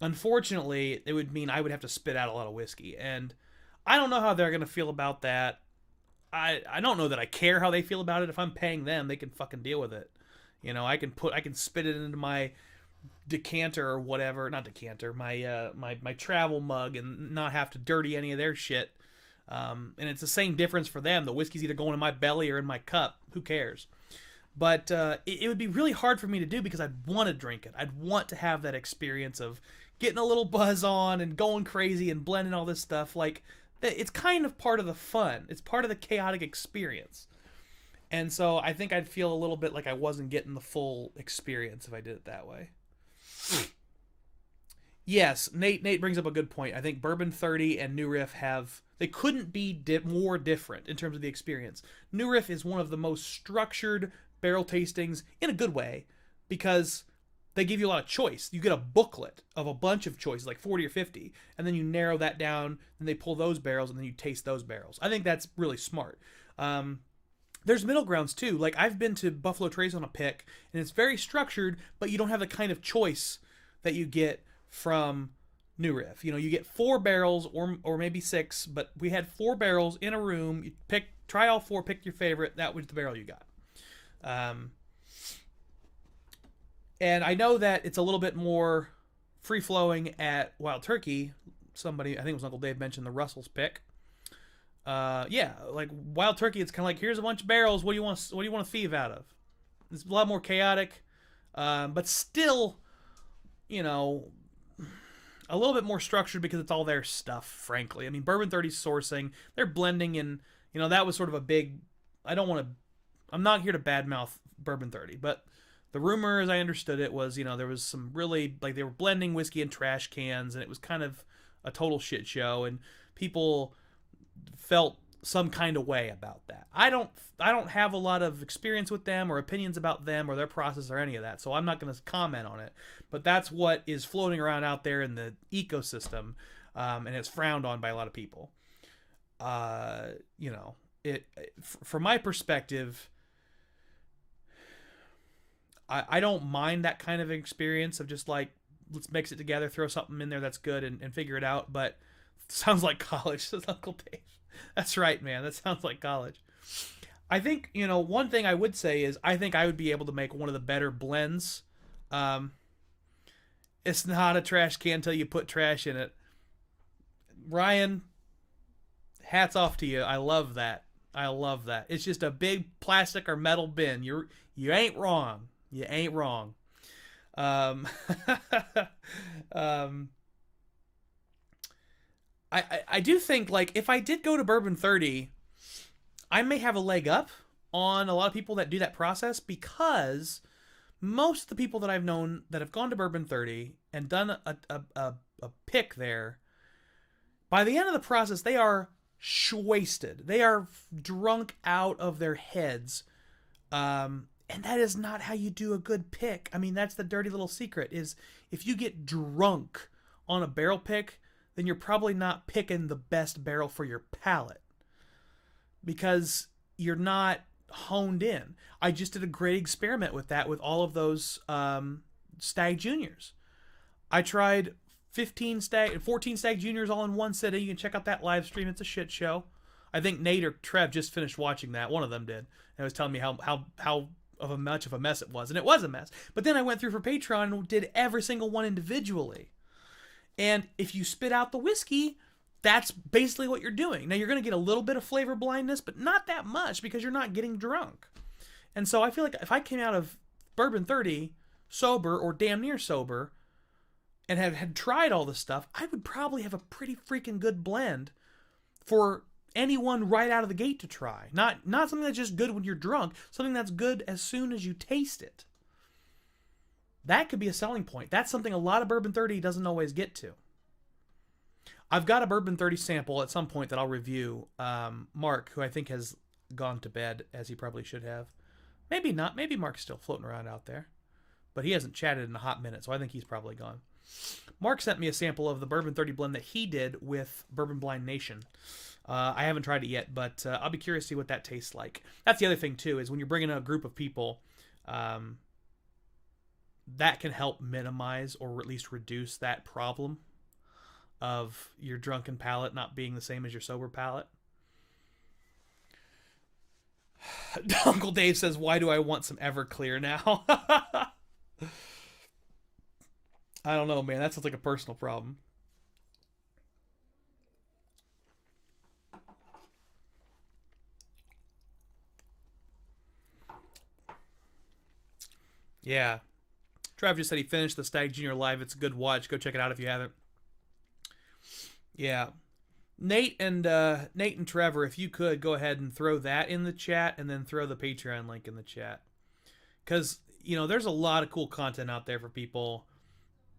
unfortunately, it would mean I would have to spit out a lot of whiskey. And I don't know how they're going to feel about that. I don't know that I care how they feel about it. If I'm paying them, they can fucking deal with it. I can spit it into my decanter or whatever, not decanter, my travel mug, and not have to dirty any of their shit. And it's the same difference for them. The whiskey's either going in my belly or in my cup. Who cares? But it would be really hard for me to do because I'd want to drink it. I'd want to have that experience of getting a little buzz on and going crazy and blending all this stuff. Like, it's kind of part of the fun. It's part of the chaotic experience. And so I think I'd feel a little bit like I wasn't getting the full experience if I did it that way. Yes, Nate brings up a good point. I think Bourbon 30 and New Riff they couldn't be more different in terms of the experience. New Riff is one of the most structured barrel tastings in a good way because they give you a lot of choice. You get a booklet of a bunch of choices, like 40 or 50, and then you narrow that down, and they pull those barrels, and then you taste those barrels. I think that's really smart. There's middle grounds too. Like, I've been to Buffalo Trace on a pick, and it's very structured, but you don't have the kind of choice that you get from New Riff. You get 4 barrels or maybe 6, but we had 4 barrels in a room. You try all 4, pick your favorite. That was the barrel you got. And I know that it's a little bit more free-flowing at Wild Turkey. Somebody, I think it was Uncle Dave, mentioned the Russell's pick. Like Wild Turkey, it's kind of like, here's a bunch of barrels. What do you want to thieve out of? It's a lot more chaotic, but still, a little bit more structured because it's all their stuff, frankly. I mean, Bourbon 30's sourcing, they're blending, and that was sort of a big. I'm not here to badmouth Bourbon 30, but The rumor, as I understood it, was, there was some really, like, they were blending whiskey in trash cans, and it was kind of a total shit show, and people felt some kind of way about that. I don't have a lot of experience with them or opinions about them or their process or any of that, so I'm not going to comment on it. But that's what is floating around out there in the ecosystem, and it's frowned on by a lot of people. From my perspective, I don't mind that kind of experience of just like, let's mix it together, throw something in there that's good, and figure it out. But it sounds like college, says Uncle Dave. That's right, man. That sounds like college. I think, one thing I would say is I think I would be able to make one of the better blends. It's not a trash can until you put trash in it. Ryan, hats off to you. I love that. I love that. It's just a big plastic or metal bin. You ain't wrong. You ain't wrong. I do think, like, if I did go to Bourbon 30, I may have a leg up on a lot of people that do that process, because most of the people that I've known that have gone to Bourbon 30 and done a pick there, by the end of the process, they are wasted. They are drunk out of their heads. And that is not how you do a good pick. I mean, that's the dirty little secret, is if you get drunk on a barrel pick, then you're probably not picking the best barrel for your palate, because you're not honed in. I just did a great experiment with that with all of those Stag Juniors. I tried 14 Stag Juniors all in one sitting. You can check out that live stream. It's a shit show. I think Nate or Trev just finished watching that. One of them did. And was telling me how much of a mess it was. And it was a mess. But then I went through for Patreon and did every single one individually. And if you spit out the whiskey, that's basically what you're doing. Now, you're going to get a little bit of flavor blindness, but not that much, because you're not getting drunk. And so I feel like if I came out of Bourbon 30 sober or damn near sober and had tried all this stuff, I would probably have a pretty freaking good blend for anyone right out of the gate to try. Not something that's just good when you're drunk, something that's good as soon as you taste it. That could be a selling point. That's something a lot of Bourbon 30 doesn't always get to. I've got a Bourbon 30 sample at some point that I'll review. Mark, who I think has gone to bed, as he probably should have. Maybe not. Maybe Mark's still floating around out there. But he hasn't chatted in a hot minute, so I think he's probably gone. Mark sent me a sample of the Bourbon 30 blend that he did with Bourbon Blind Nation. I haven't tried it yet, but I'll be curious to see what that tastes like. That's the other thing, too, is when you're bringing a group of people, that can help minimize or at least reduce that problem of your drunken palate not being the same as your sober palate. Uncle Dave says, why do I want some Everclear now? I don't know, man. That sounds like a personal problem. Yeah. Trav just said he finished the Stag Junior Live. It's a good watch. Go check it out if you haven't. Yeah. Nate and Trevor, if you could, go ahead and throw that in the chat, and then throw the Patreon link in the chat. Because, there's a lot of cool content out there for people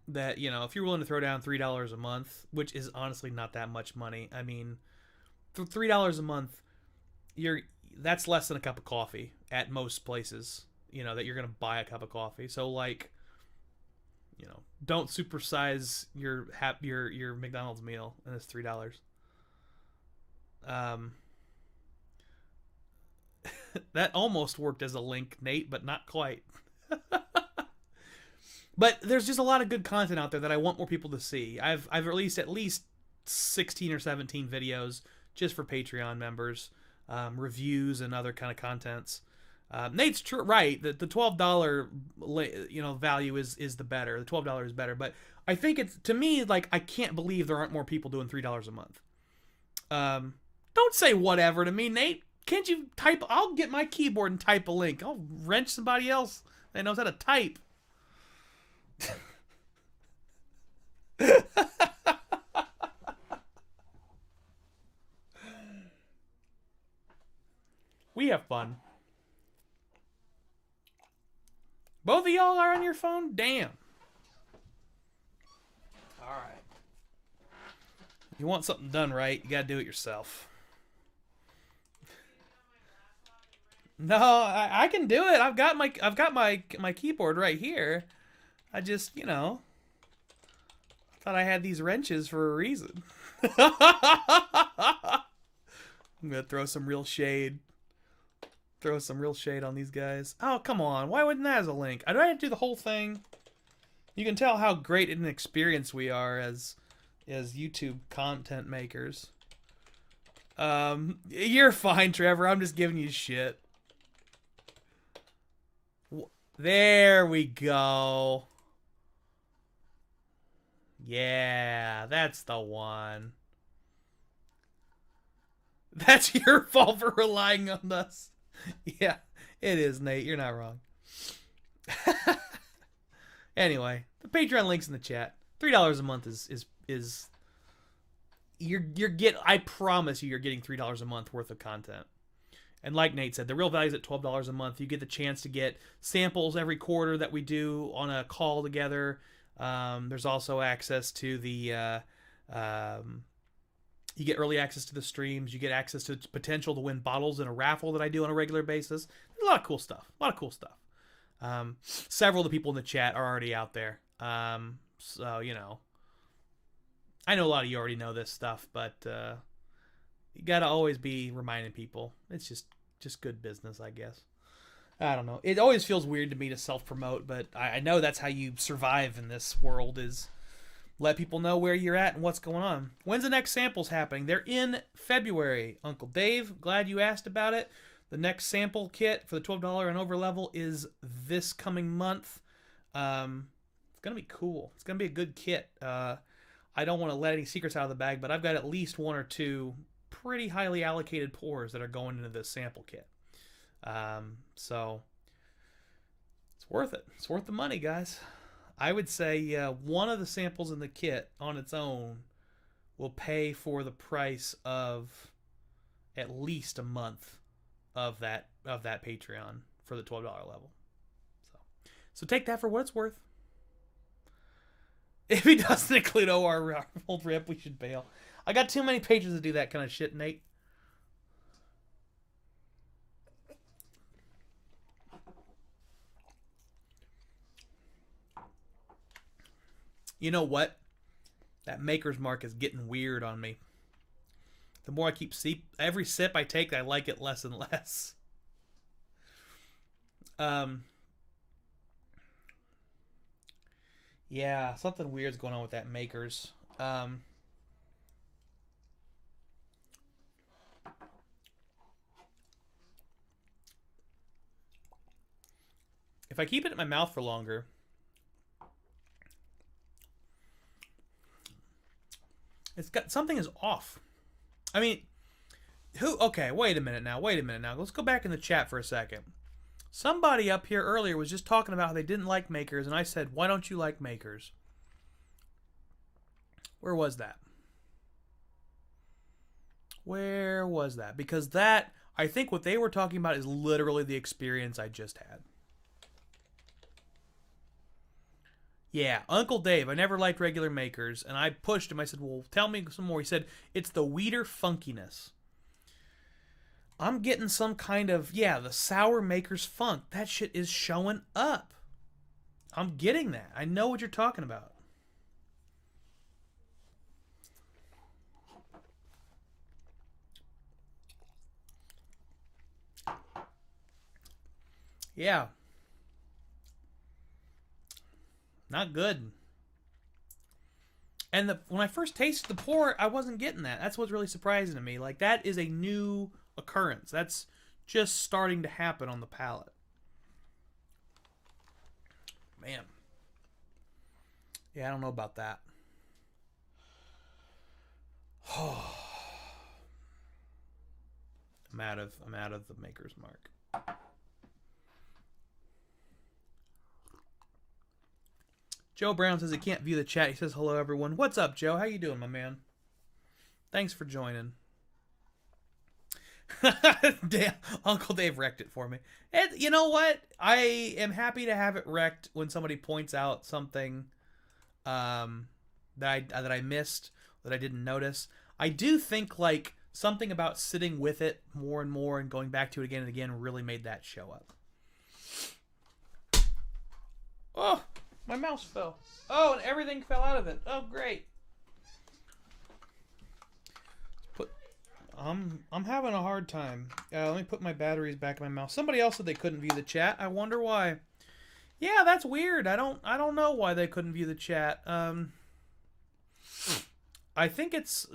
that, if you're willing to throw down $3 a month, which is honestly not that much money. I mean, for $3 a month, that's less than a cup of coffee at most places, that you're going to buy a cup of coffee. So, like, don't supersize your McDonald's meal, and it's $3. That almost worked as a link, Nate, but not quite. But there's just a lot of good content out there that I want more people to see. I've released at least 16 or 17 videos just for Patreon members, reviews and other kind of contents. Nate's right that the $12 value is the better. The $12 is better, but I think it's, to me, like, I can't believe there aren't more people doing $3 a month. Don't say whatever to me, Nate. Can't you type? I'll get my keyboard and type a link. I'll wrench somebody else that knows how to type. We have fun. Both of y'all are on your phone? Damn. All right. You want something done right, you gotta do it yourself. No, I can do it. I've got my keyboard right here. I just, you know, thought I had these wrenches for a reason. I'm gonna throw some real shade. Throw some real shade on these guys. Oh, come on. Why wouldn't that have a link? I don't have to do the whole thing. You can tell how great an experience we are as YouTube content makers. You're fine, Trevor. I'm just giving you shit. There we go. Yeah, that's the one. That's your fault for relying on us. Yeah, it is, Nate. You're not wrong. Anyway, the Patreon link's in the chat. $3 a month is I promise you're getting $3 a month worth of content. And like Nate said, the real value is at $12 a month. You get the chance to get samples every quarter that we do on a call together. There's also access to the you get early access to the streams. You get access to the potential to win bottles in a raffle that I do on a regular basis. There's a lot of cool stuff. Several of the people in the chat are already out there. So, you know, I know a lot of you already know this stuff, but you got to always be reminding people. It's just good business, I guess. I don't know. It always feels weird to me to self-promote, but I know that's how you survive in this world, is let people know where you're at and what's going on. When's the next samples happening? They're in February. Uncle Dave, glad you asked about it. The next sample kit for the $12 and over level is this coming month. It's going to be cool. It's going to be a good kit. I don't want to let any secrets out of the bag, but I've got at least one or two pretty highly allocated pours that are going into this sample kit. So it's worth it. It's worth the money, guys. I would say one of the samples in the kit on its own will pay for the price of at least a month of that Patreon for the $12 level. So take that for what it's worth. If he doesn't include OR old rip, we should bail. I got too many pages to do that kind of shit, Nate. You know what? That Maker's Mark is getting weird on me. The more I keep every sip I take, I like it less and less. Yeah, something weird's going on with that Maker's. If I keep it in my mouth for longer, it's got something is off. I mean, okay, wait a minute now. Let's go back in the chat for a second. Somebody up here earlier was just talking about how they didn't like Makers, and I said, why don't you like Makers? Where was that? Because that, I think what they were talking about is literally the experience I just had. Yeah, Uncle Dave, I never liked regular Makers, and I pushed him. I said, well, tell me some more. He said, it's the weeder funkiness. I'm getting some kind of, the sour Maker's funk. That shit is showing up. I'm getting that. I know what you're talking about. Yeah. Not good. And when I first tasted the pour, I wasn't getting that. That's what's really surprising to me. Like, that is a new occurrence. That's just starting to happen on the palate. Man. Yeah, I don't know about that. I'm out of the Maker's Mark. Joe Brown says he can't view the chat. He says, hello, everyone. What's up, Joe? How you doing, my man? Thanks for joining. Damn, Uncle Dave wrecked it for me. And you know what? I am happy to have it wrecked when somebody points out something that I missed, that I didn't notice. I do think like something about sitting with it more and more and going back to it again and again really made that show up. Oh, my mouse fell. Oh, and everything fell out of it. Oh, great. I'm having a hard time. Let me put my batteries back in my mouse. Somebody else said they couldn't view the chat. I wonder why. Yeah, that's weird. I don't know why they couldn't view the chat. I think it's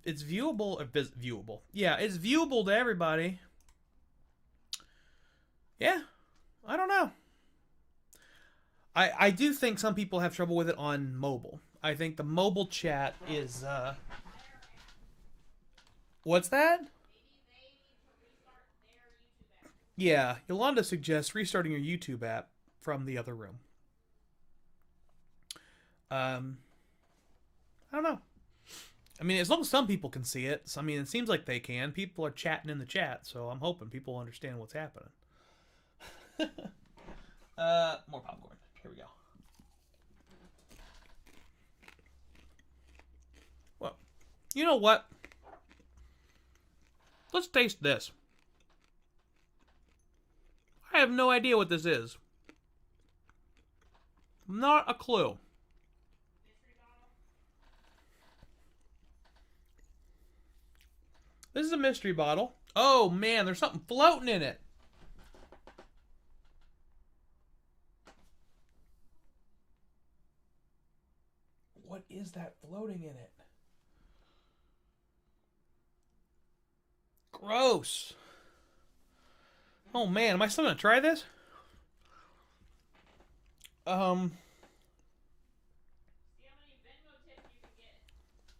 viewable. Viewable. Yeah, it's viewable to everybody. Yeah, I don't know. I do think some people have trouble with it on mobile. I think the mobile chat is what's that? Yeah, Yolanda suggests restarting your YouTube app from the other room. I don't know. I mean, as long as some people can see it. I mean, it seems like they can. People are chatting in the chat, so I'm hoping people understand what's happening. More popcorn. Here we go. Well, you know what? Let's taste this. I have no idea what this is. Not a clue. This is a mystery bottle. Oh man, there's something floating in it. What is that floating in it? Gross. Oh man, am I still gonna try this?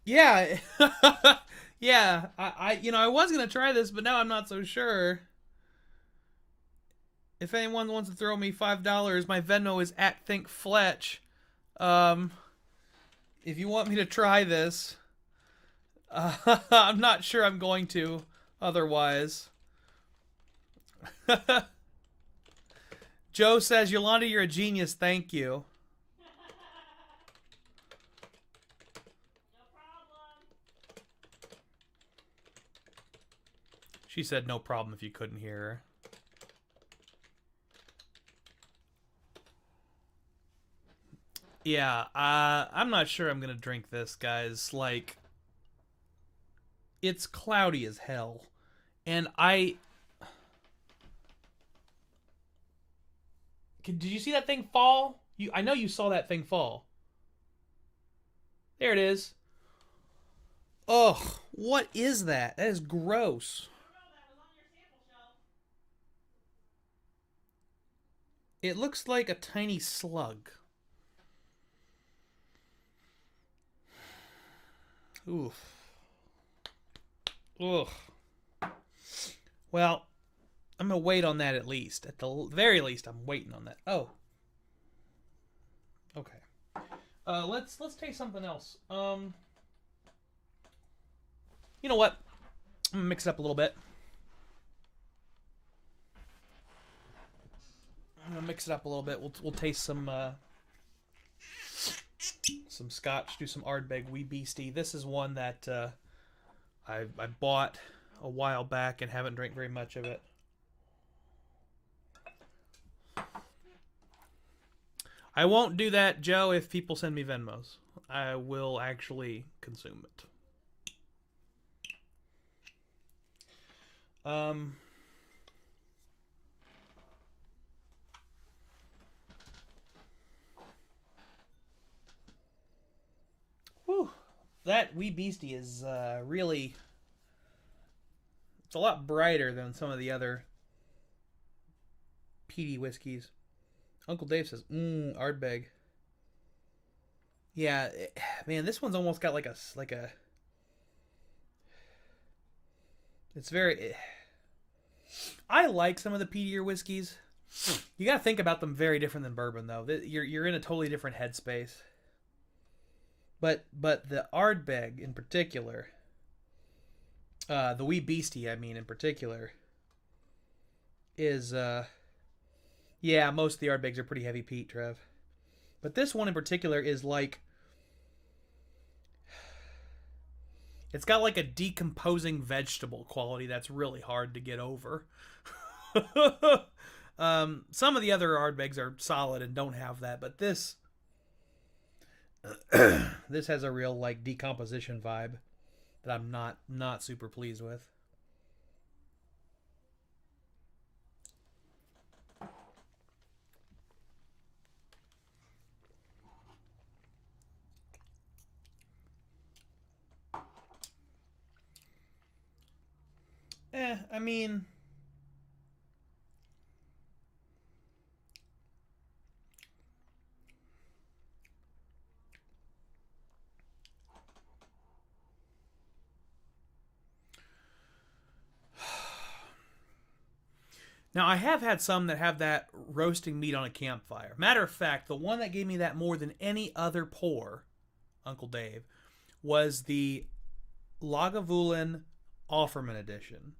Yeah. Yeah, I was gonna try this, but now I'm not so sure. If anyone wants to throw me $5, my Venmo is @ThinkFletch. If you want me to try this, I'm not sure I'm going to. Otherwise, Joe says, Yolanda, you're a genius. Thank you. She said no problem if you couldn't hear her. Yeah, I'm not sure I'm gonna drink this, guys. Like, it's cloudy as hell. And did you see that thing fall? I know you saw that thing fall. There it is. Ugh, what is that? That is gross. It looks like a tiny slug. Oof. Ugh. Well, I'm gonna wait on that at least. At the very least, I'm waiting on that. Oh. Okay. Let's taste something else. You know what? I'm gonna mix it up a little bit. We'll taste some scotch. Do some Ardbeg Wee Beastie. This is one that I bought a while back and haven't drank very much of it. I won't do that, Joe, if people send me Venmos. I will actually consume it. Whew. That Wee Beastie is really... It's a lot brighter than some of the other peaty whiskeys. Uncle Dave says, Ardbeg. Yeah, man, this one's almost got like a... It's very... I like some of the peatier whiskeys. You gotta think about them very different than bourbon, though. You're in a totally different headspace. But the Ardbeg in particular, The Wee Beastie, I mean, in particular, is, yeah, most of the Ardbegs are pretty heavy peat, Trev. But this one in particular is like, it's got like a decomposing vegetable quality that's really hard to get over. Some of the other Ardbegs are solid and don't have that, but this this has a real like decomposition vibe that I'm not super pleased with. I mean, now I have had some that have that roasting meat on a campfire. Matter of fact, the one that gave me that more than any other pour, Uncle Dave, was the Lagavulin Offerman Edition.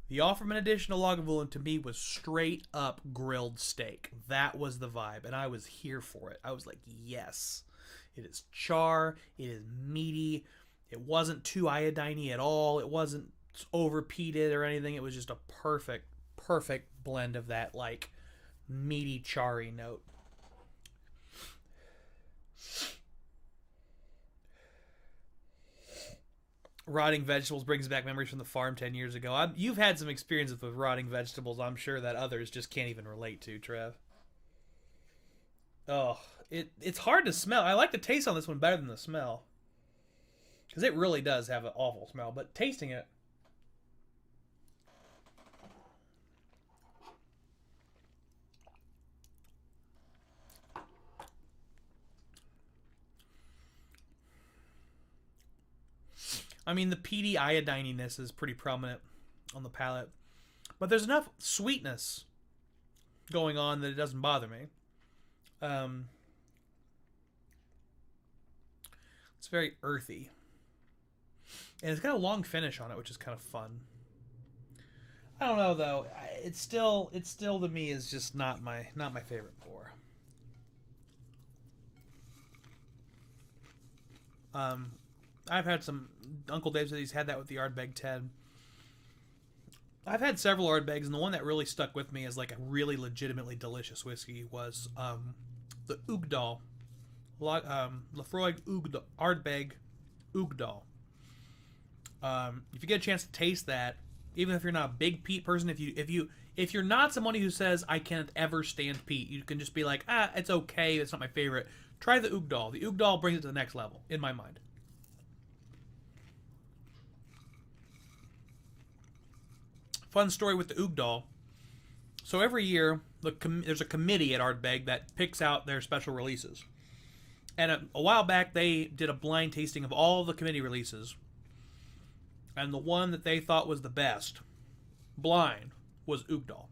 The Offerman Edition of Lagavulin to me was straight up grilled steak. That was the vibe, and I was here for it. I was like, yes. It is char. It is meaty. It wasn't too iodine-y at all. It wasn't over peated or anything. It was just a perfect blend of that like meaty, charry note. Rotting vegetables brings back memories from the farm 10 years ago. You've had some experiences with rotting vegetables, I'm sure, that others just can't even relate to, Trev. Oh, it's hard to smell. I like the taste on this one better than the smell. Because it really does have an awful smell, but tasting it... I mean, the peaty iodininess is pretty prominent on the palate. But there's enough sweetness going on that it doesn't bother me. It's very earthy. And it's got a long finish on it, which is kind of fun. I don't know, though. It's still to me is just not my favorite pour. I've had some... Uncle Dave said he's had that with the Ardbeg 10. I've had several Ardbegs, and the one that really stuck with me as like a really legitimately delicious whiskey was the Ugdal. Lafroig Ardbeg Ugdal. If you get a chance to taste that, even if you're not a big peat person, if you're not somebody who says I can't ever stand peat, you can just be like, it's okay, it's not my favorite. Try the Ugdal. The Ugdal brings it to the next level in my mind. Fun story with the Ugdal. So every year, there's a committee at Ardbeg that picks out their special releases. And a while back, they did a blind tasting of all the committee releases. And the one that they thought was the best, blind, was Ugdal.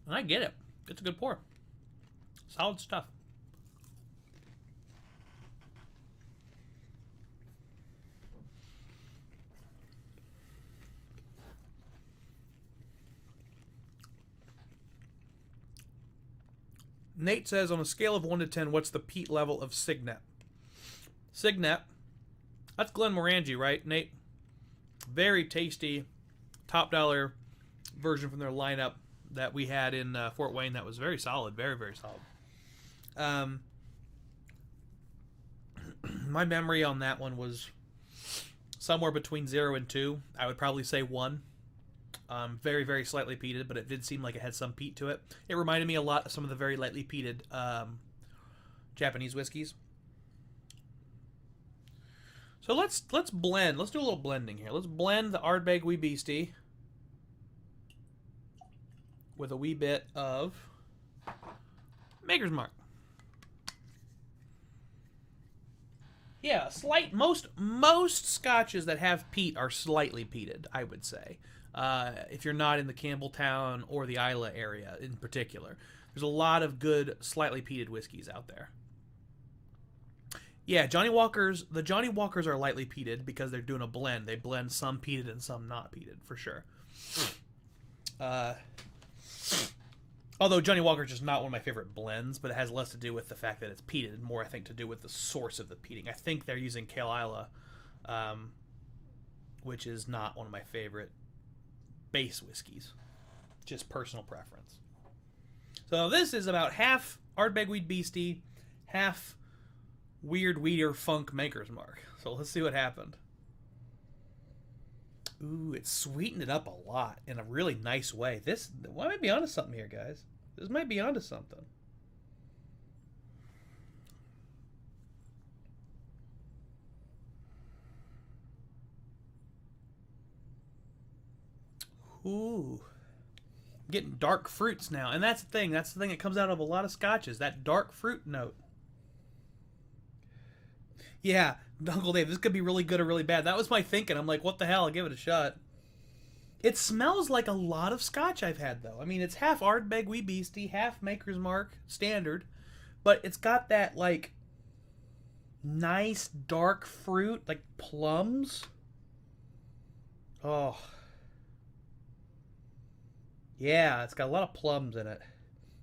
And I get it. It's a good pour. Solid stuff. Nate says, on a scale of 1 to 10, what's the peat level of Signet? Signet, that's Glenmorangie, right, Nate? Very tasty, top dollar version from their lineup that we had in Fort Wayne that was very solid, very, very solid. My memory on that one was somewhere between 0 and 2. I would probably say 1. Very, very slightly peated, but it did seem like it had some peat to it. It reminded me a lot of some of the very lightly peated Japanese whiskeys. So let's blend. Let's do a little blending here. Let's blend the Ardbeg Wee Beastie with a wee bit of Maker's Mark. Yeah, most scotches that have peat are slightly peated, I would say. If you're not in the Campbelltown or the Isla area in particular. There's a lot of good, slightly peated whiskeys out there. Yeah, the Johnny Walkers are lightly peated because they're doing a blend. They blend some peated and some not peated, for sure. Although Johnny Walker's just not one of my favorite blends, but it has less to do with the fact that it's peated and more, I think, to do with the source of the peating. I think they're using Kale Isla, which is not one of my favorite base whiskeys. Just personal preference. So this is about half Ardbeg Wheat Beastie, half Weird Weeder Funk Maker's Mark. So let's see what happened. Ooh, it sweetened it up a lot in a really nice way. This might be onto something here, guys. This might be onto something. Ooh. I'm getting dark fruits now. And that's the thing. That's the thing that comes out of a lot of scotches. That dark fruit note. Yeah, Uncle Dave, this could be really good or really bad. That was my thinking. I'm like, what the hell? I'll give it a shot. It smells like a lot of scotch I've had, though. I mean, it's half Ardbeg Wee Beastie, half Maker's Mark, standard. But it's got that, like, nice dark fruit, like plums. Oh. Yeah, it's got a lot of plums in it.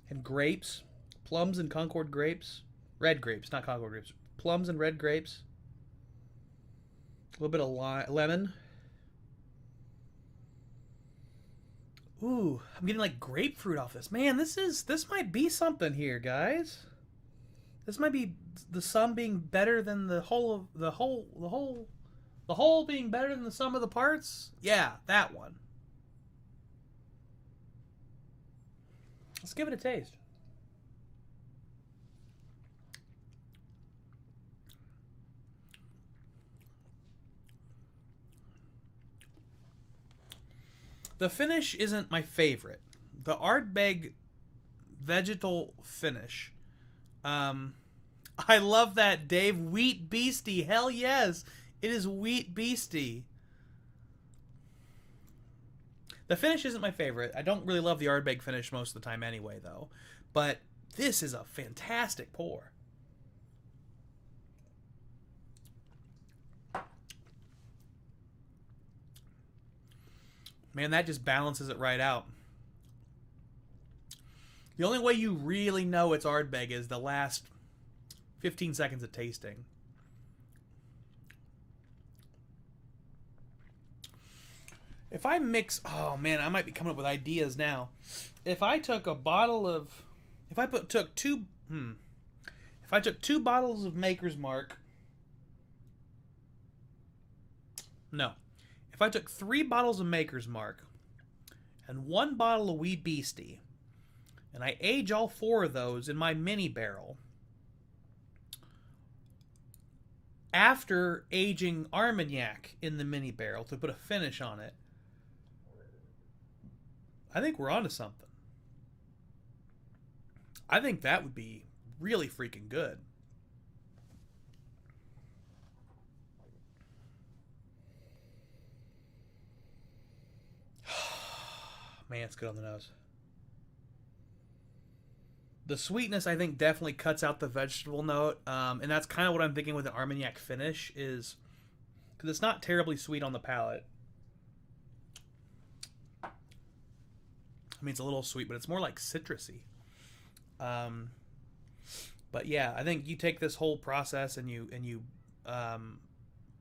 And grapes. Plums and Concord grapes. Red grapes, not Concord grapes. Plums and red grapes. A little bit of lemon. Ooh, I'm getting like grapefruit off this. Man, this might be something here, guys. This might be the sum being better than the whole being better than the sum of the parts. Yeah, that one. Let's give it a taste. The finish isn't my favorite. The Ardbeg vegetal finish. I love that, Dave. Wheat Beastie. Hell yes. It is Wheat Beastie. The finish isn't my favorite. I don't really love the Ardbeg finish most of the time anyway, though. But this is a fantastic pour. Man, that just balances it right out. The only way you really know it's Ardbeg is the last 15 seconds of tasting. If I mix... Oh, man, I might be coming up with ideas now. If I took a bottle of... If I took two bottles of Maker's Mark... No. If I took 3 bottles of Maker's Mark and 1 bottle of Wee Beastie, and I age all 4 of those in my mini barrel, after aging Armagnac in the mini barrel to put a finish on it, I think we're onto something. I think that would be really freaking good. Man, it's good on the nose. The sweetness, I think, definitely cuts out the vegetable note. And that's kind of what I'm thinking with an Armagnac finish is... Because it's not terribly sweet on the palate. I mean, it's a little sweet, but it's more like citrusy. But yeah, I think you take this whole process and you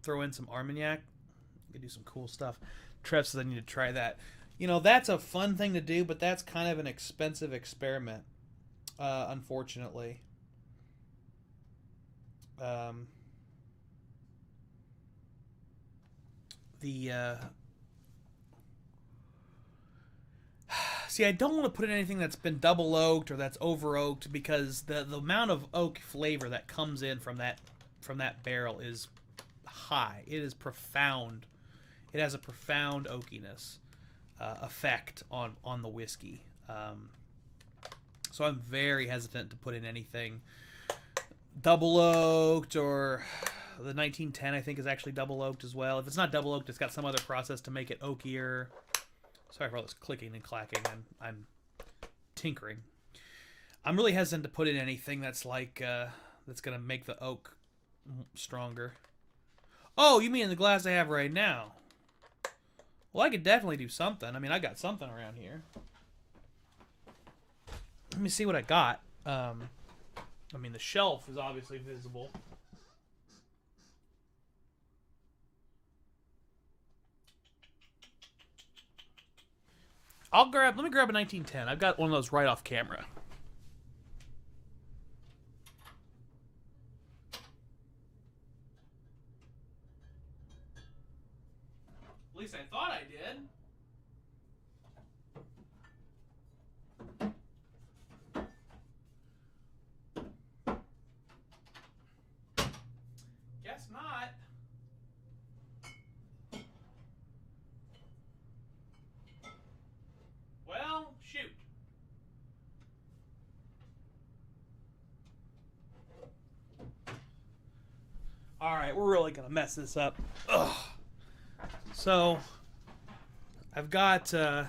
throw in some Armagnac. You can do some cool stuff. Trev says I need to try that. You know, that's a fun thing to do, but that's kind of an expensive experiment, unfortunately. See, I don't want to put in anything that's been double oaked or that's over oaked because the amount of oak flavor that comes in from that barrel is high. It is profound. It has a profound oakiness effect on the whiskey. So I'm very hesitant to put in anything double oaked, or the 1910 I think is actually double oaked as well. If it's not double oaked, it's got some other process to make it oakier. Sorry for all this clicking and clacking. I'm tinkering. I'm really hesitant to put in anything that's like that's gonna make the oak stronger. Oh, you mean the glass I have right now? Well, I could definitely do something. I mean, I got something around here. Let me see what I got. I mean, the shelf is obviously visible. Let me grab a 1910. I've got one of those right off camera. At least I thought I did. Guess not. Well, shoot. Alright, we're really gonna mess this up. Ugh. So, I've got the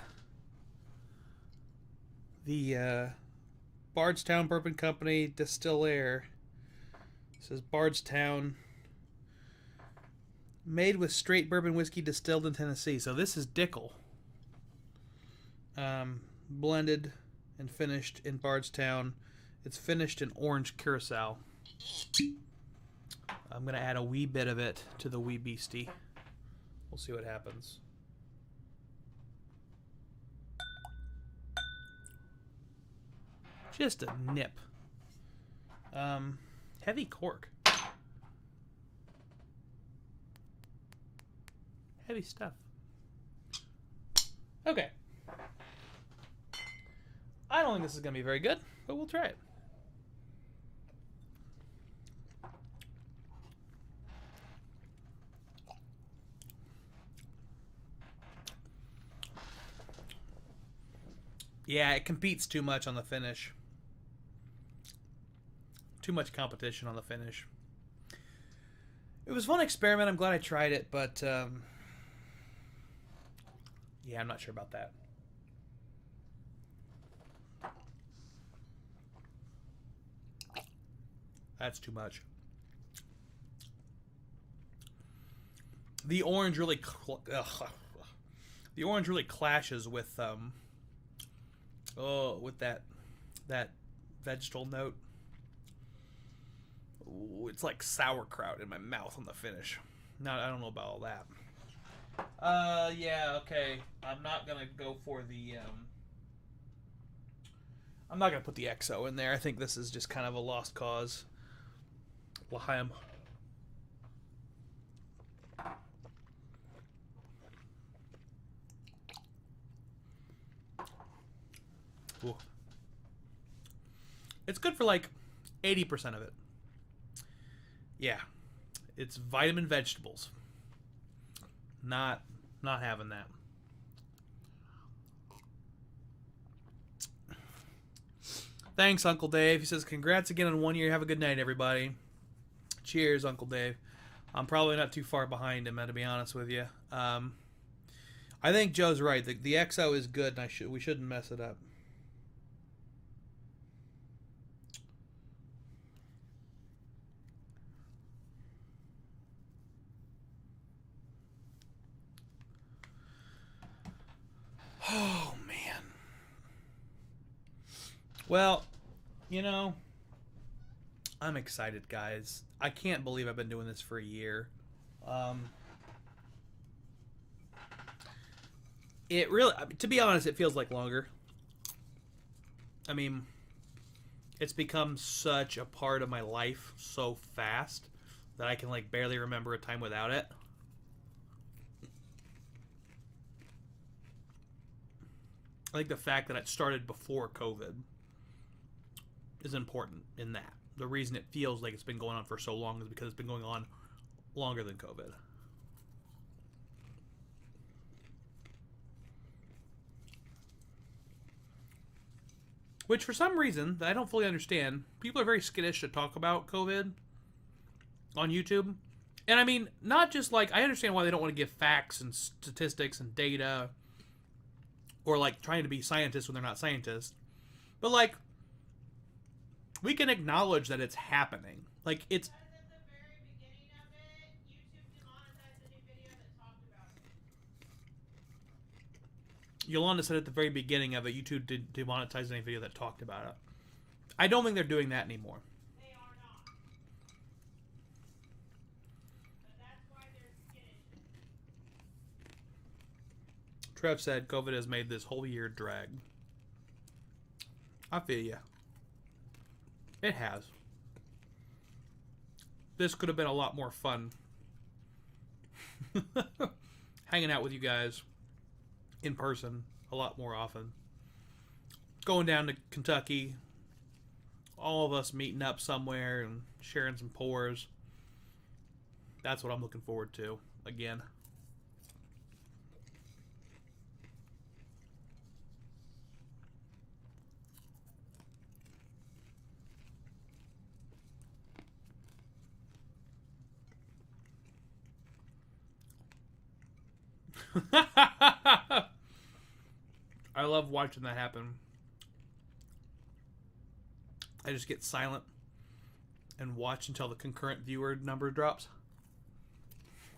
Bardstown Bourbon Company Distiller. It says Bardstown, made with straight bourbon whiskey distilled in Tennessee. So this is Dickel. Blended and finished in Bardstown. It's finished in orange curacao. I'm going to add a wee bit of it to the wee beastie. We'll see what happens. Just a nip. Heavy cork. Heavy stuff. Okay. I don't think this is going to be very good, but we'll try it. Yeah, it competes too much on the finish. Too much competition on the finish. It was a fun experiment. I'm glad I tried it, but yeah, I'm not sure about that. That's too much. The orange really clashes with with that vegetable note. Ooh, it's like sauerkraut in my mouth on the finish. Now I don't know about all that. Yeah, okay. I'm not gonna go for the I'm not gonna put the XO in there. I think this is just kind of a lost cause. L'chaim. Ooh. It's good for like 80% of it. Yeah. It's vitamin vegetables. Not having that. Thanks, Uncle Dave. He says, congrats again on 1 year. Have a good night, everybody. Cheers, Uncle Dave. I'm probably not too far behind him, to be honest with you. I think Joe's right. The XO is good, and we shouldn't mess it up. Oh, man. Well, you know, I'm excited, guys. I can't believe I've been doing this for a year. It really, to be honest, it feels like longer. I mean, it's become such a part of my life so fast that I can like barely remember a time without it. I think the fact that it started before COVID is important in that. The reason it feels like it's been going on for so long is because it's been going on longer than COVID. Which, for some reason, that I don't fully understand, people are very skittish to talk about COVID on YouTube. And I mean, not just like, I understand why they don't want to give facts and statistics and data, or like trying to be scientists when they're not scientists. But like, we can acknowledge that it's happening. Like, it's... Yolanda said at the very beginning of it, YouTube did demonetize any video that talked about it. I don't think they're doing that anymore. They are not. But that's why they're skittish. Trev said COVID has made this whole year drag. I feel ya. It has. This could have been a lot more fun. Hanging out with you guys in person a lot more often. Going down to Kentucky. All of us meeting up somewhere and sharing some pours. That's what I'm looking forward to again. I love watching that happen. I just get silent and watch until the concurrent viewer number drops.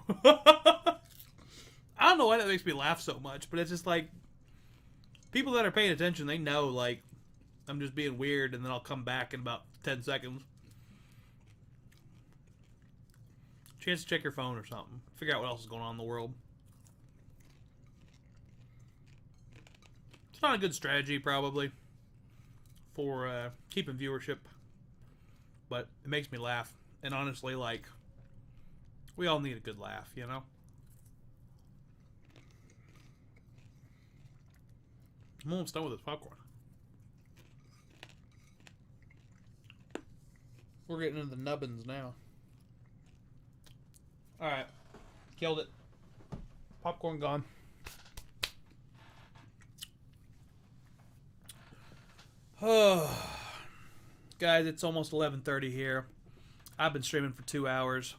I don't know why that makes me laugh so much, but it's just like people that are paying attention, they know like I'm just being weird, and then I'll come back in about 10 seconds. Chance to check your phone or something. Figure out what else is going on in the world. It's not a good strategy, probably, for keeping viewership, but it makes me laugh. And honestly, like, we all need a good laugh, you know? I'm almost done with this popcorn. We're getting into the nubbins now. Alright. Killed it. Popcorn gone. Oh, guys, it's almost 11:30 here. I've been streaming for 2 hours.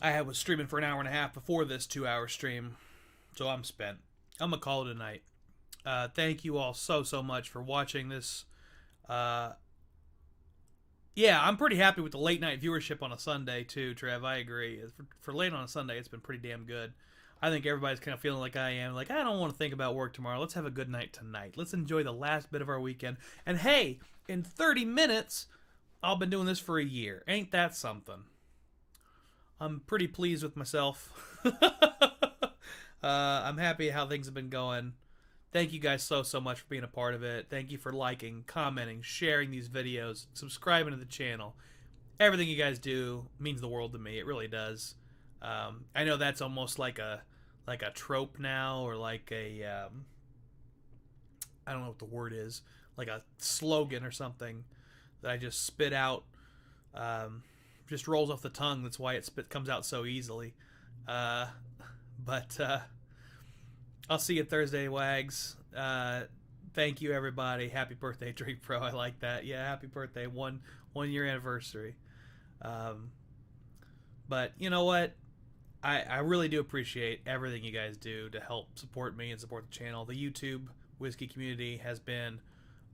I was streaming for an hour and a half before this 2-hour stream, so I'm spent. I'm gonna call it a night. Thank you all so much for watching this. Yeah, I'm pretty happy with the late night viewership on a Sunday too, Trev. I agree. For late on a Sunday, it's been pretty damn good. I think everybody's kind of feeling like I am. Like, I don't want to think about work tomorrow. Let's have a good night tonight. Let's enjoy the last bit of our weekend. And hey, in 30 minutes, I've been doing this for a year. Ain't that something? I'm pretty pleased with myself. I'm happy how things have been going. Thank you guys so much for being a part of it. Thank you for liking, commenting, sharing these videos, subscribing to the channel. Everything you guys do means the world to me. It really does. I know that's almost like a trope now, or like a I don't know what the word is, like a slogan or something that I just spit out. Just rolls off the tongue. That's why it comes out so easily. But I'll see you Thursday, Wags. Thank you, everybody. Happy birthday, Drake Pro. I like that. Yeah, happy birthday. One year anniversary. But you know what? I really do appreciate everything you guys do to help support me and support the channel. The YouTube whiskey community has been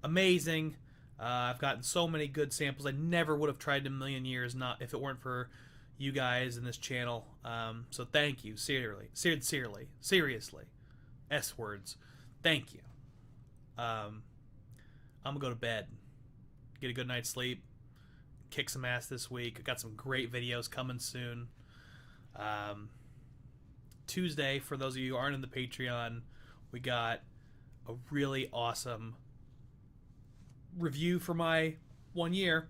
amazing. I've gotten so many good samples I never would have tried in a million years, not if it weren't for you guys and this channel. So thank you, seriously, S words. Thank you. I'm gonna go to bed, get a good night's sleep, kick some ass this week. I got some great videos coming soon. Tuesday, for those of you who aren't in the Patreon, we got a really awesome review for my 1 year.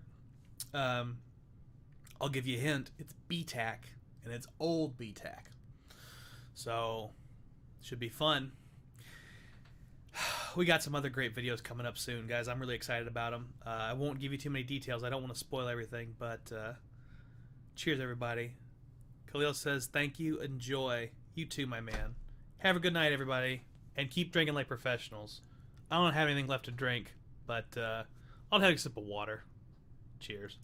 I'll give you a hint. It's BTAC, and it's old BTAC. So, should be fun. We got some other great videos coming up soon, guys. I'm really excited about them. I won't give you too many details. I don't want to spoil everything, but cheers, everybody. Khalil says, thank you, enjoy. You too, my man. Have a good night, everybody, and keep drinking like professionals. I don't have anything left to drink, but I'll have a sip of water. Cheers.